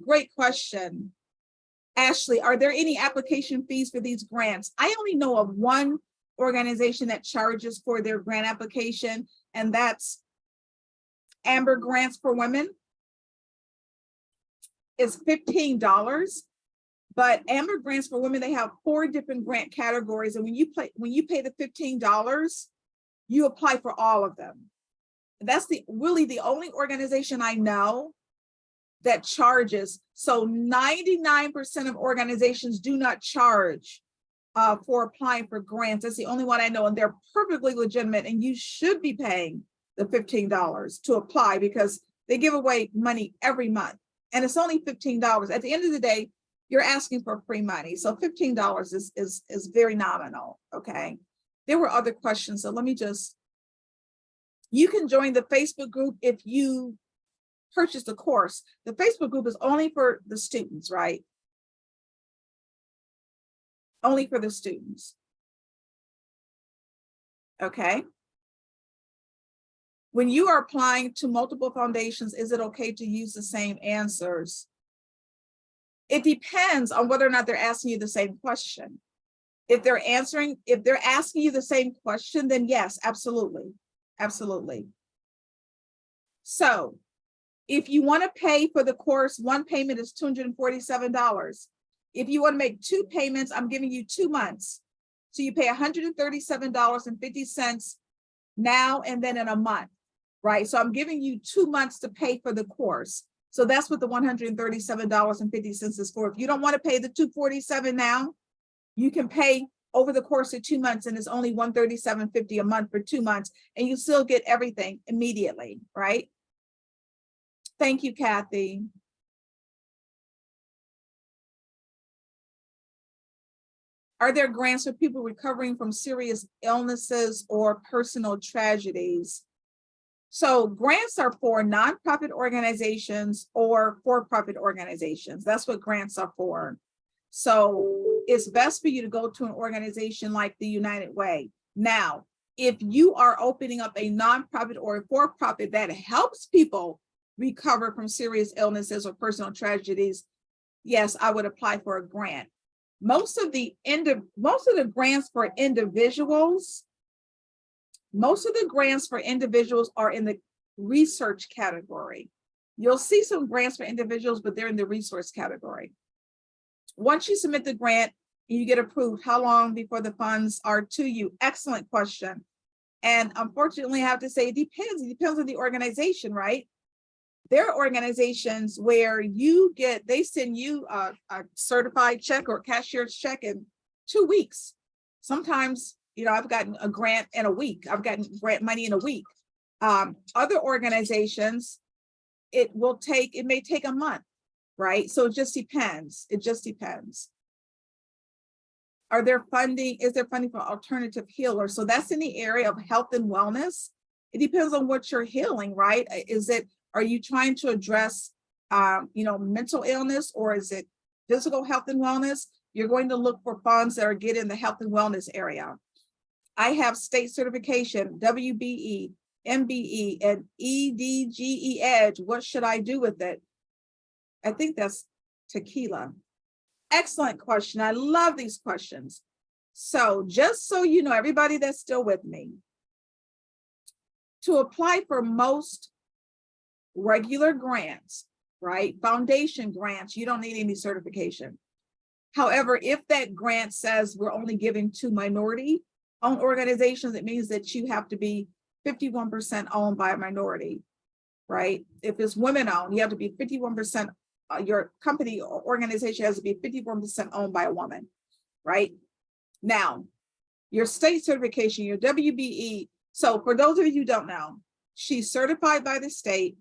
great question. Ashley, are there any application fees for these grants? I only know of one organization that charges for their grant application, and that's Amber Grants for Women. It's $15. But Amber Grants for Women, they have 4 different grant categories. And when you pay the $15, you apply for all of them. That's really the only organization I know that charges. So 99% of organizations do not charge for applying for grants. That's the only one I know, and they're perfectly legitimate, and you should be paying the $15 to apply because they give away money every month, and it's only $15. At the end of the day, you're asking for free money. So $15 is very nominal, okay? There were other questions, so let me you can join the Facebook group if you purchase the course. The Facebook group is only for the students, right? Only for the students. Okay. When you are applying to multiple foundations, is it okay to use the same answers? It depends on whether or not they're asking you the same question. If they're asking you the same question, then yes, absolutely. Absolutely. So if you want to pay for the course, one payment is $247. If you want to make 2 payments, I'm giving you 2 months. So you pay $137.50 now and then in a month, right? So I'm giving you 2 months to pay for the course. So that's what the $137.50 is for. If you don't want to pay the $247 now, you can pay over the course of 2 months, and it's only $137.50 a month for 2 months, and you still get everything immediately, right? Thank you, Kathy. Are there grants for people recovering from serious illnesses or personal tragedies? So grants are for nonprofit organizations or for-profit organizations. That's what grants are for. So it's best for you to go to an organization like the United Way. Now, if you are opening up a nonprofit or a for-profit that helps people recover from serious illnesses or personal tragedies, yes, I would apply for a grant. Most of the grants for individuals, are in the research category. You'll see some grants for individuals, but they're in the resource category. Once you submit the grant and you get approved, how long before the funds are to you? Excellent question. And unfortunately, I have to say it depends. It depends on the organization, right? There are organizations where they send you a certified check or cashier's check in 2 weeks. Sometimes, I've gotten a grant in a week. I've gotten grant money in a week. Other organizations, it may take a month, right? So it just depends. It just depends. Is there funding for alternative healers? So that's in the area of health and wellness. It depends on what you're healing, right? Are you trying to address, mental illness, or is it physical health and wellness? You're going to look for funds that are in the health and wellness area. I have state certification, WBE, MBE, and EDGE Edge. What should I do with it? I think that's tequila. Excellent question. I love these questions. So just so you know, everybody that's still with me, to apply for most regular grants, right? Foundation grants, you don't need any certification. However, if that grant says we're only giving to minority-owned organizations, it means that you have to be 51% owned by a minority, right? If it's women-owned, you have to be 51%, your company or organization has to be 51% owned by a woman, right? Now, your state certification, your WBE, so for those of you who don't know, she's certified by the state.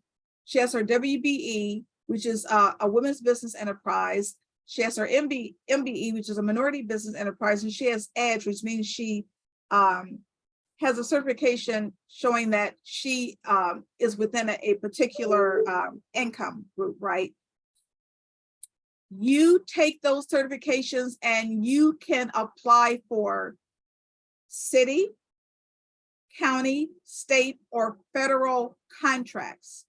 She has her WBE, which is a women's business enterprise. She has her MBE, which is a minority business enterprise, and she has EDGE, which means she has a certification showing that she is within a particular income group, right? You take those certifications and you can apply for city, county, state, or federal contracts,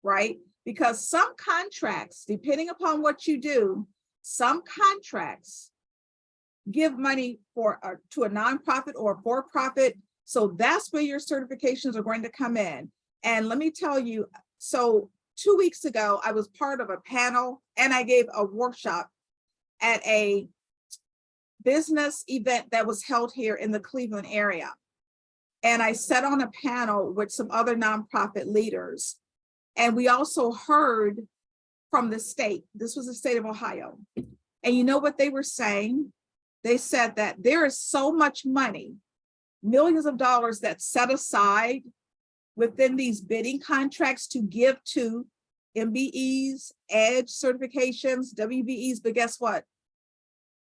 right? Because some contracts, depending upon what you do, some contracts give money to a nonprofit or a for-profit. So that's where your certifications are going to come in. And let me tell you, so 2 weeks ago, I was part of a panel and I gave a workshop at a business event that was held here in the Cleveland area. And I sat on a panel with some other nonprofit leaders. And we also heard from the state. This was the state of Ohio. And you know what they were saying? They said that there is so much money, millions of dollars that's set aside within these bidding contracts to give to MBEs, EDGE certifications, WBEs, but guess what?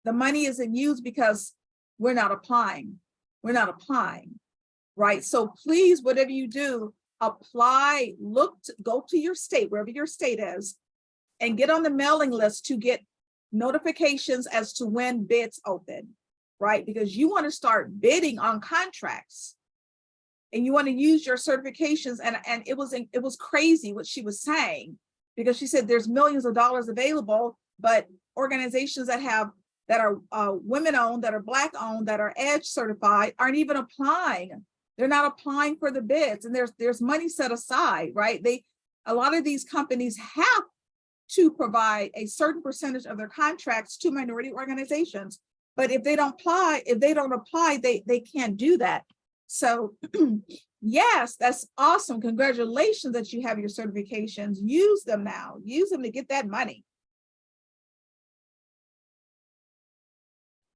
The money isn't used because we're not applying. We're not applying, right? So please, whatever you do, apply, go to your state, wherever your state is, and get on the mailing list to get notifications as to when bids open, right? Because you want to start bidding on contracts and you want to use your certifications. And it was crazy what she was saying, because she said there's millions of dollars available, but organizations that are women owned, that are Black owned, that are EDGE certified aren't even applying. They're not applying for the bids, and there's money set aside, right? A lot of these companies have to provide a certain percentage of their contracts to minority organizations. But if they don't apply, they can't do that. So yes, that's awesome. Congratulations that you have your certifications. Use them now. Use them to get that money.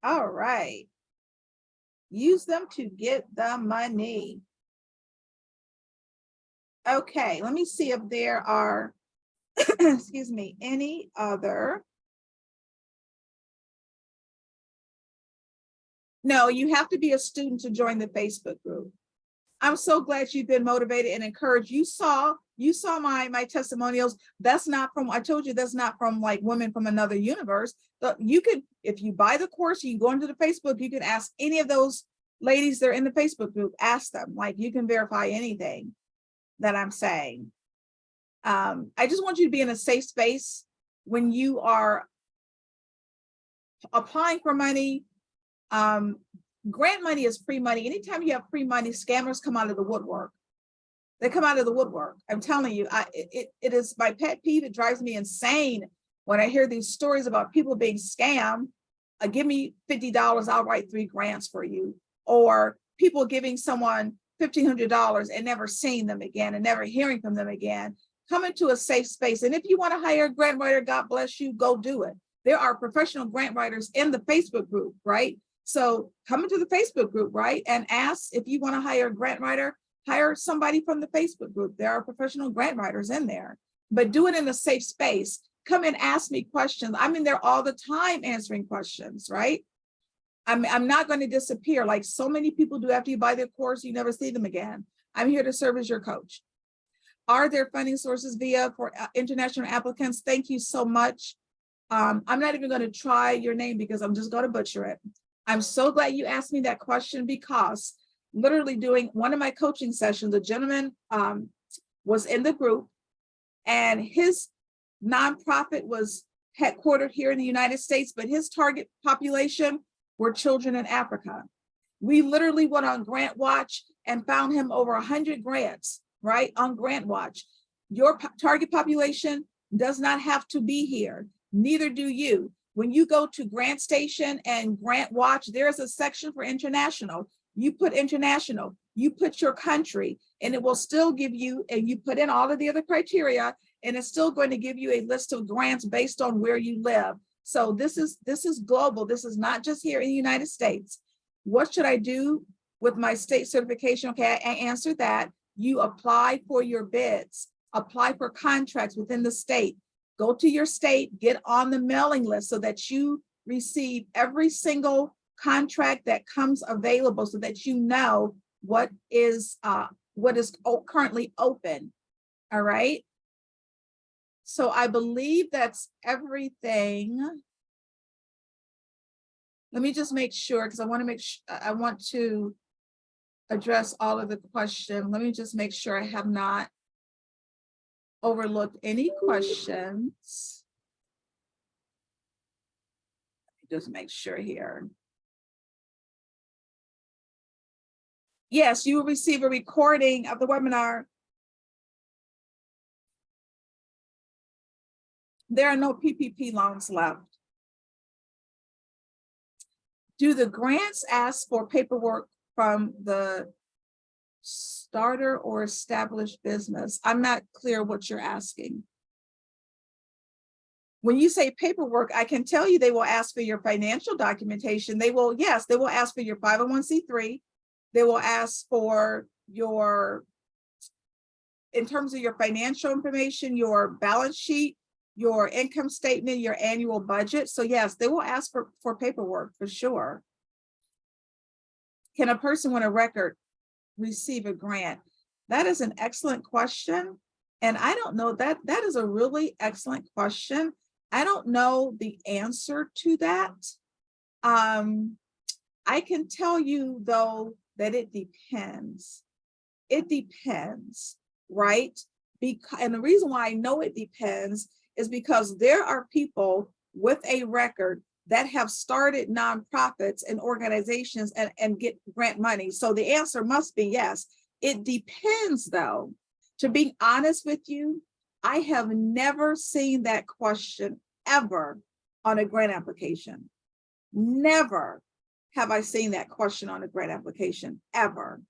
All right. Use them to get the money. Okay, let me see if there are excuse me, any other? No, you have to be a student to join the Facebook group. I'm so glad you've been motivated and encouraged. You saw my testimonials. That's not from, I told you, that's not from like women from another universe. But you could, if you buy the course, you go into the Facebook, you can ask any of those ladies that are in the Facebook group, ask them, like you can verify anything that I'm saying. I just want you to be in a safe space when you are applying for money. Grant money is free money. Anytime you have free money, scammers come out of the woodwork. They come out of the woodwork. I'm telling you, it is my pet peeve. It drives me insane when I hear these stories about people being scammed. Give me $50, I'll write 3 grants for you. Or people giving someone $1,500 and never seeing them again and never hearing from them again. Come into a safe space. And if you want to hire a grant writer, God bless you, go do it. There are professional grant writers in the Facebook group, right? So come into the Facebook group, right? And ask if you want to hire a grant writer, hire somebody from the Facebook group. There are professional grant writers in there, but do it in a safe space. Come and ask me questions. I'm in there all the time answering questions, right? I'm not going to disappear like so many people do. After you buy their course, you never see them again. I'm here to serve as your coach. Are there funding sources for international applicants? Thank you so much. I'm not even going to try your name because I'm just going to butcher it. I'm so glad you asked me that question, because literally doing one of my coaching sessions, a gentleman was in the group and his nonprofit was headquartered here in the United States, but his target population were children in Africa. We literally went on Grant Watch and found him over 100 grants, right, on Grant Watch. Your target population does not have to be here. Neither do you. When you go to Grant Station and Grant Watch, there's a section for international. You put international, you put your country, and it will still give you, and you put in all of the other criteria, and it's still going to give you a list of grants based on where you live. So this is global. This is not just here in the United States. What should I do with my state certification? Okay, I answered that. You apply for your bids, apply for contracts within the state. Go to your state, get on the mailing list so that you receive every single contract that comes available, so that you know what is currently open. All right. So I believe that's everything. Let me just make sure, because I want to make sure, I want to address all of the questions. Let me just make sure I have not overlooked any questions. Just make sure here. Yes, you will receive a recording of the webinar. There are no PPP loans left. Do the grants ask for paperwork from the starter or established business? I'm not clear what you're asking. When you say paperwork, I can tell you they will ask for your financial documentation. They will, yes, they will ask for your 501c3. They will ask for your, in terms of your financial information, your balance sheet, your income statement, your annual budget. So yes, they will ask for paperwork for sure. Can a person with a record receive a grant? That is an excellent question. And I don't know, that is a really excellent question. I don't know the answer to that. I can tell you though that it depends. It depends, right? And the reason why I know it depends is because there are people with a record that have started nonprofits and organizations and get grant money. So the answer must be yes. It depends though. To be honest with you, I have never seen that question ever on a grant application. Never have I seen that question on a grant application, ever,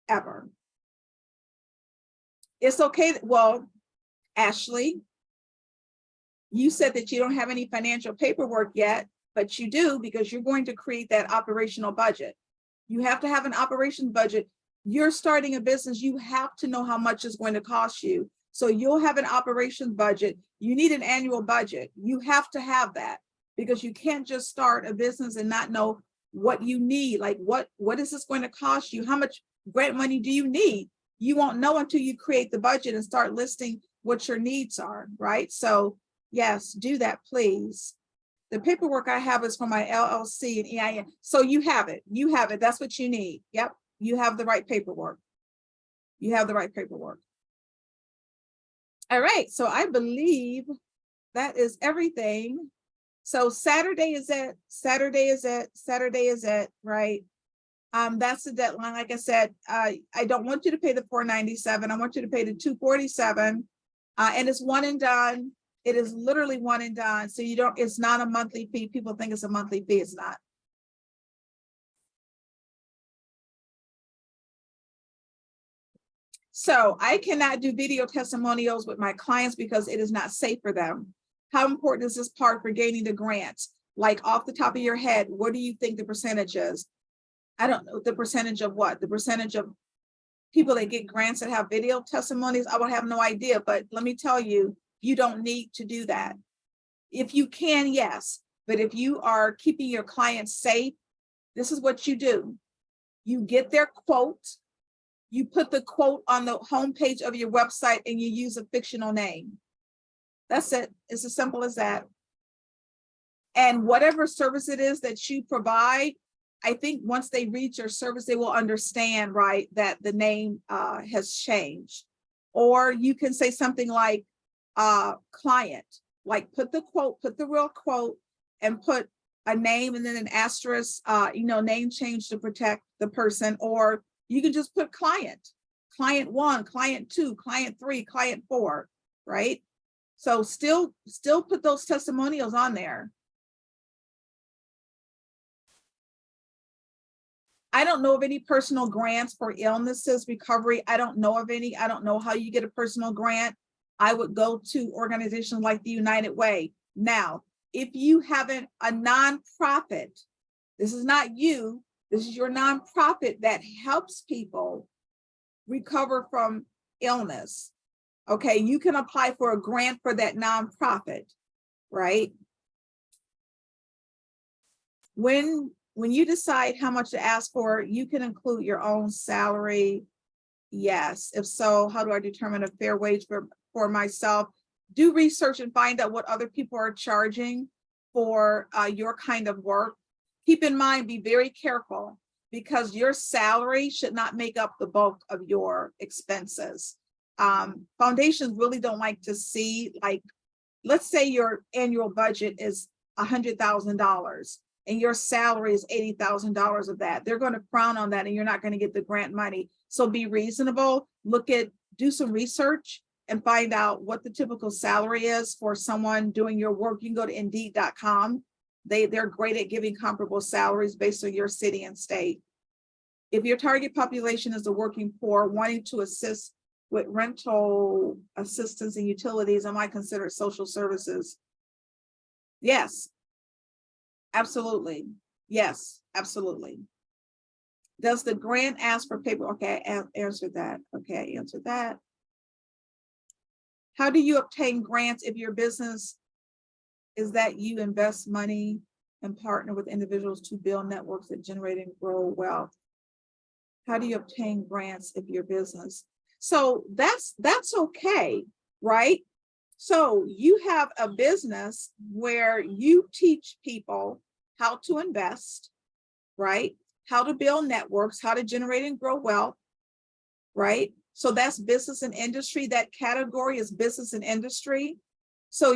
ever. It's okay. Well, Ashley, you said that you don't have any financial paperwork yet, but you do because you're going to create that operational budget. You have to have an operations budget. You're starting a business, you have to know how much it's going to cost you. So you'll have an operations budget. You need an annual budget. You have to have that because you can't just start a business and not know what you need. Like what is this going to cost you? How much grant money do you need? You won't know until you create the budget and start listing what your needs are, right? So yes, do that, please. The paperwork I have is for my LLC and EIN. So you have it. You have it. That's what you need. Yep. You have the right paperwork. You have the right paperwork. All right. So I believe that is everything. So Saturday is it. Saturday is it, right? That's the deadline. Like I said, I don't want you to pay the $497. I want you to pay the $247. And it's one and done. It is literally one and done. So you don't, it's not a monthly fee. People think it's a monthly fee. It's not. So I cannot do video testimonials with my clients because it is not safe for them. How important is this part for gaining the grants? Like off the top of your head, what do you think the percentage is? I don't know the percentage of what? The percentage of people that get grants that have video testimonies, I would have no idea. But let me tell you, you don't need to do that. If you can, yes. But if you are keeping your clients safe, this is what you do. You get their quote. You put the quote on the homepage of your website and you use a fictional name. That's it. It's as simple as that. And whatever service it is that you provide, I think once they read your service, they will understand, right, that the name has changed. Or you can say something like client, like put the quote, put the real quote and put a name and then an asterisk, name change to protect the person. Or you can just put client 1, client 2, client 3, client 4, right? So still put those testimonials on there. I don't know of any personal grants for illnesses recovery. I don't know of any. I don't know how you get a personal grant. I would go to organizations like the United Way. Now, if you have a nonprofit, this is not you, this is your nonprofit that helps people recover from illness. Okay, you can apply for a grant for that nonprofit, right? When you decide how much to ask for, you can include your own salary. Yes. If so, how do I determine a fair wage for myself? do research and find out what other people are charging for your kind of work. Keep in mind, be very careful, because your salary should not make up the bulk of your expenses. Foundations really don't like to see, like, let's say your annual budget is $100,000 and your salary is $80,000 of that. They're going to frown on that and you're not going to get the grant money. So be reasonable, do some research and find out what the typical salary is for someone doing your work. You can go to Indeed.com. They're great at giving comparable salaries based on your city and state. If your target population is the working poor wanting to assist with rental assistance and utilities, am I considered social services? Yes, absolutely. Yes, absolutely. Does the grant ask for paper? Okay, I answered that. Okay, I answered that. How do you obtain grants if your business is that you invest money and partner with individuals to build networks that generate and grow wealth? How do you obtain grants if your business? So that's okay, right? So you have a business where you teach people how to invest, right? How to build networks, how to generate and grow wealth, right? So that's business and industry. That category is business and industry. So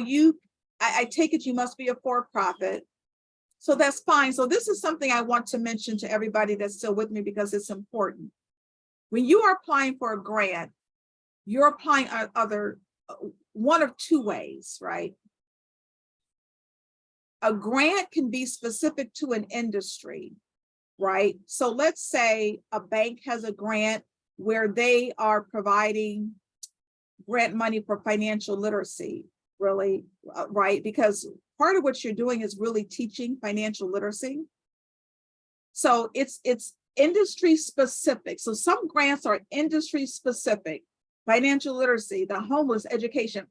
I take it you must be a for-profit. So that's fine. So this is something I want to mention to everybody that's still with me because it's important. When you are applying for a grant, you're applying one of two ways, right? A grant can be specific to an industry, right? So let's say a bank has a grant where they are providing grant money for financial literacy, really, right? Because part of what you're doing is really teaching financial literacy. So it's industry specific. So some grants are industry specific, financial literacy, the homeless, education.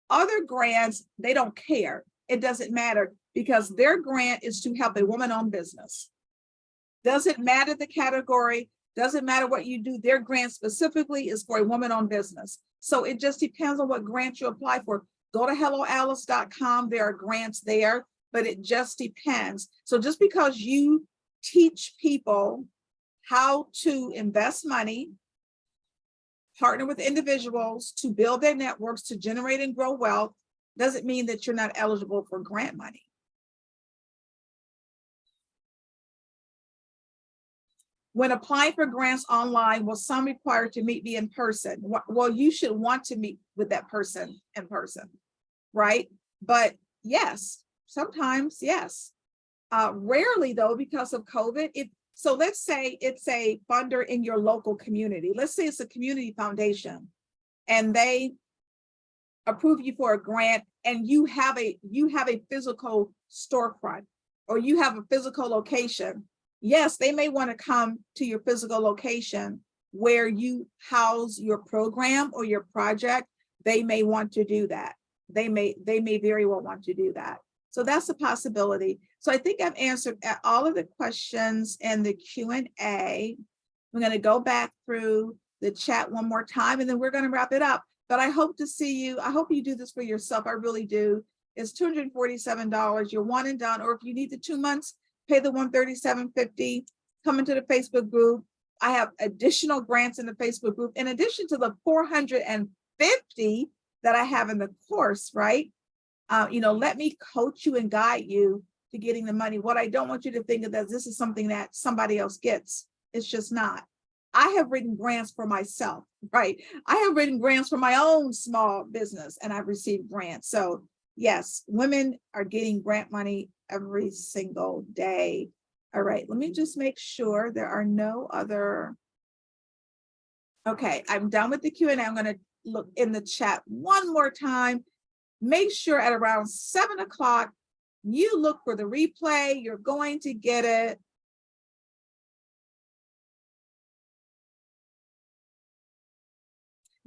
Other grants, they don't care. It doesn't matter because their grant is to help a woman-owned business. Doesn't matter the category, doesn't matter what you do. Their grant specifically is for a woman-owned business. So it just depends on what grant you apply for. Go to helloalice.com. There are grants there, but it just depends. So just because you teach people how to invest money, partner with individuals to build their networks, to generate and grow wealth, doesn't mean that you're not eligible for grant money. When applying for grants online, will some require to meet me in person? Well, you should want to meet with that person in person, right? But yes, sometimes, yes. Rarely though, because of COVID. So let's say it's a funder in your local community. Let's say it's a community foundation and they approve you for a grant and you have a physical storefront or you have a physical location. Yes, they may want to come to your physical location where you house your program or your project. They may want to do that. They may very well want to do that. So that's a possibility. So I think I've answered all of the questions in the Q&A. I'm going to go back through the chat one more time and then we're going to wrap it up. But I hope to see you. I hope you do this for yourself. I really do. It's $247. You're one and done. Or if you need the 2 months, pay the $137.50. Come into the Facebook group. I have additional grants in the Facebook group in addition to the 450 that I have in the course, right? Let me coach you and guide you to getting the money. What I don't want you to think of that this is something that somebody else gets. It's just not. I have written grants for myself, right? I have written grants for my own small business and I've received grants. So yes, women are getting grant money every single day. All right, let me just make sure there are no other. Okay, I'm done with the Q&A. I'm going to look in the chat one more time. Make sure at around 7 o'clock, you look for the replay. You're going to get it.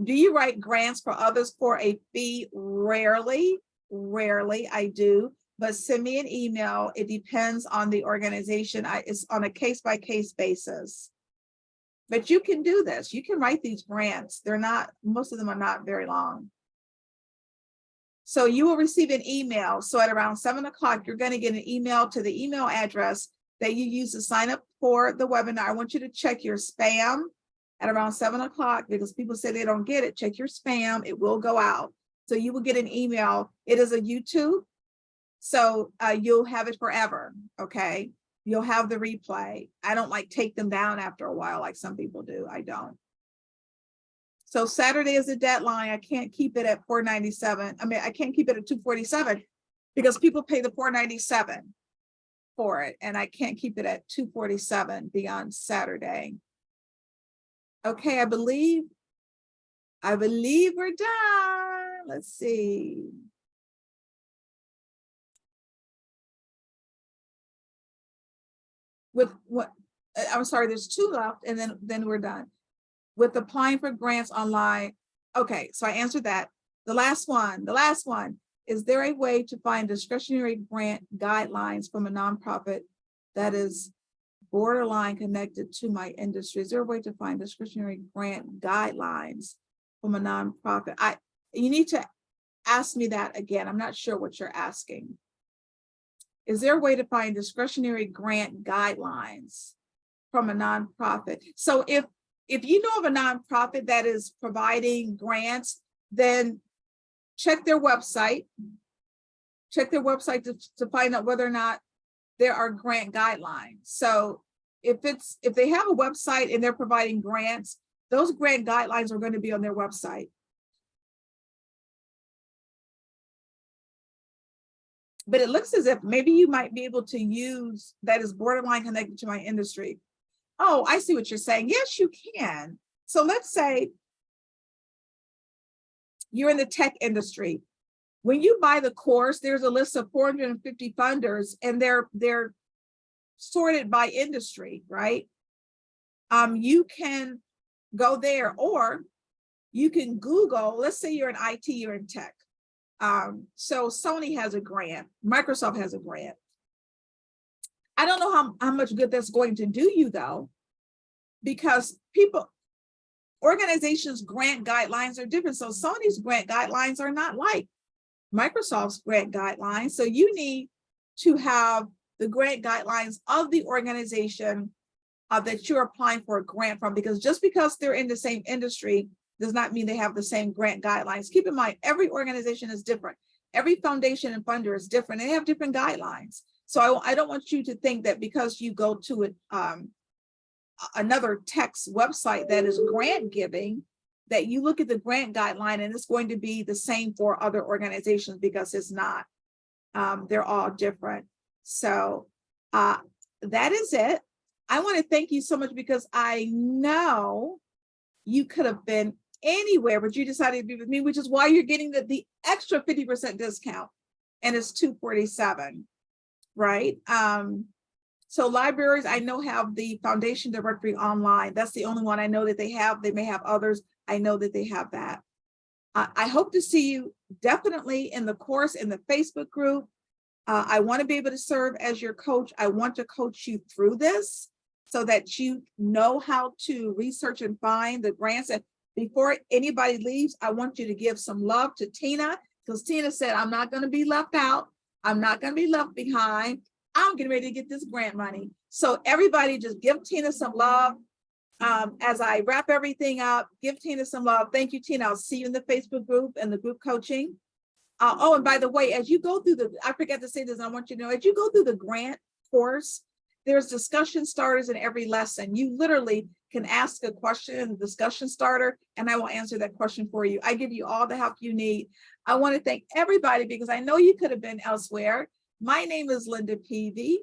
Do you write grants for others for a fee? Rarely I do, but send me an email. It depends on the organization. It's on a case-by-case basis. But you can do this. You can write these grants. Most of them are not very long. So you will receive an email. So at around 7 o'clock, you're going to get an email to the email address that you use to sign up for the webinar. I want you to check your spam at around 7 o'clock because people say they don't get it. Check your spam. It will go out. So you will get an email. It is a YouTube. So you'll have it forever. Okay. You'll have the replay. I don't like take them down after a while like some people do. I don't. So Saturday is the deadline. I can't keep it at $497. I mean, I can't keep it at $247 because people pay the $497 for it, and I can't keep it at $247 beyond Saturday. Okay, I believe we're done. Let's see. With what? I'm sorry, there's 2 left, and then we're done. With applying for grants online. Okay, so I answered that. The last one, is there a way to find discretionary grant guidelines from a nonprofit that is borderline connected to my industry? Is there a way to find discretionary grant guidelines from a nonprofit? You need to ask me that again. I'm not sure what you're asking. Is there a way to find discretionary grant guidelines from a nonprofit? So if you know of a nonprofit that is providing grants, then check their website. Check their website to find out whether or not there are grant guidelines. So if they have a website and they're providing grants, those grant guidelines are going to be on their website. But it looks as if maybe you might be able to use that is borderline connected to my industry. Oh, I see what you're saying. Yes, you can. So let's say you're in the tech industry. When you buy the course, there's a list of 450 funders, and they're sorted by industry, right? You can go there, or you can Google. Let's say you're in IT, you're in tech. So Sony has a grant, Microsoft has a grant. I don't know how much good that's going to do you though, because organizations' grant guidelines are different. So Sony's grant guidelines are not like Microsoft's grant guidelines. So you need to have the grant guidelines of the organization that you're applying for a grant from, because just because they're in the same industry does not mean they have the same grant guidelines. Keep in mind, every organization is different. Every foundation and funder is different. They have different guidelines. So I don't want you to think that because you go to another tech's website that is grant giving, that you look at the grant guideline and it's going to be the same for other organizations, because it's not. They're all different. So that is it. I want to thank you so much, because I know you could have been anywhere, but you decided to be with me, which is why you're getting the extra 50% discount, and it's $247, right? So libraries, I know, have the foundation directory online. That's the only one I know that they have. They may have others. I know that they have that. I hope to see you definitely in the course, in the Facebook group. I want to be able to serve as your coach. I want to coach you through this so that you know how to research and find the grants. And before anybody leaves, I want you to give some love to Tina, because Tina said, I'm not going to be left out. I'm not going to be left behind. I'm getting ready to get this grant money. So everybody just give Tina some love. As I wrap everything up, give Tina some love. Thank you, Tina. I'll see you in the Facebook group and the group coaching. Oh, and by the way, as you go through I forgot to say this, I want you to know, as you go through the grant course, there's discussion starters in every lesson. You literally can ask a question in the discussion starter, and I will answer that question for you. I give you all the help you need. I want to thank everybody, because I know you could have been elsewhere. My name is Linda Peavy,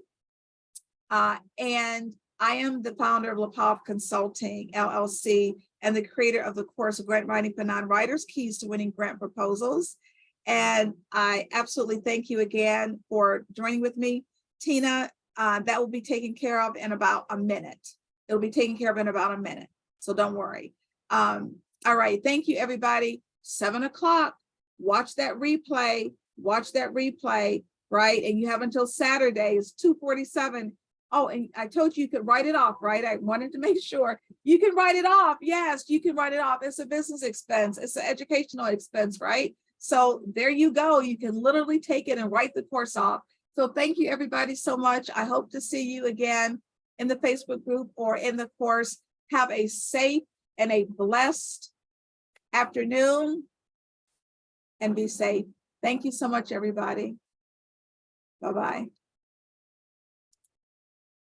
and I am the founder of LaPav Consulting, LLC, and the creator of the course of Grant Writing for Non-Writers, Keys to Winning Grant Proposals. And I absolutely thank you again for joining with me. Tina, that will be taken care of in about a minute. It'll be taken care of in about a minute, so don't worry. All right, thank you, everybody. 7 o'clock, watch that replay, right? And you have until Saturday, it's 2:47. Oh, and I told you could write it off, right? I wanted to make sure you can write it off. Yes, you can write it off. It's a business expense. It's an educational expense, right? So there you go. You can literally take it and write the course off. So thank you everybody so much. I hope to see you again in the Facebook group or in the course. Have a safe and a blessed afternoon and be safe. Thank you so much, everybody. Bye-bye.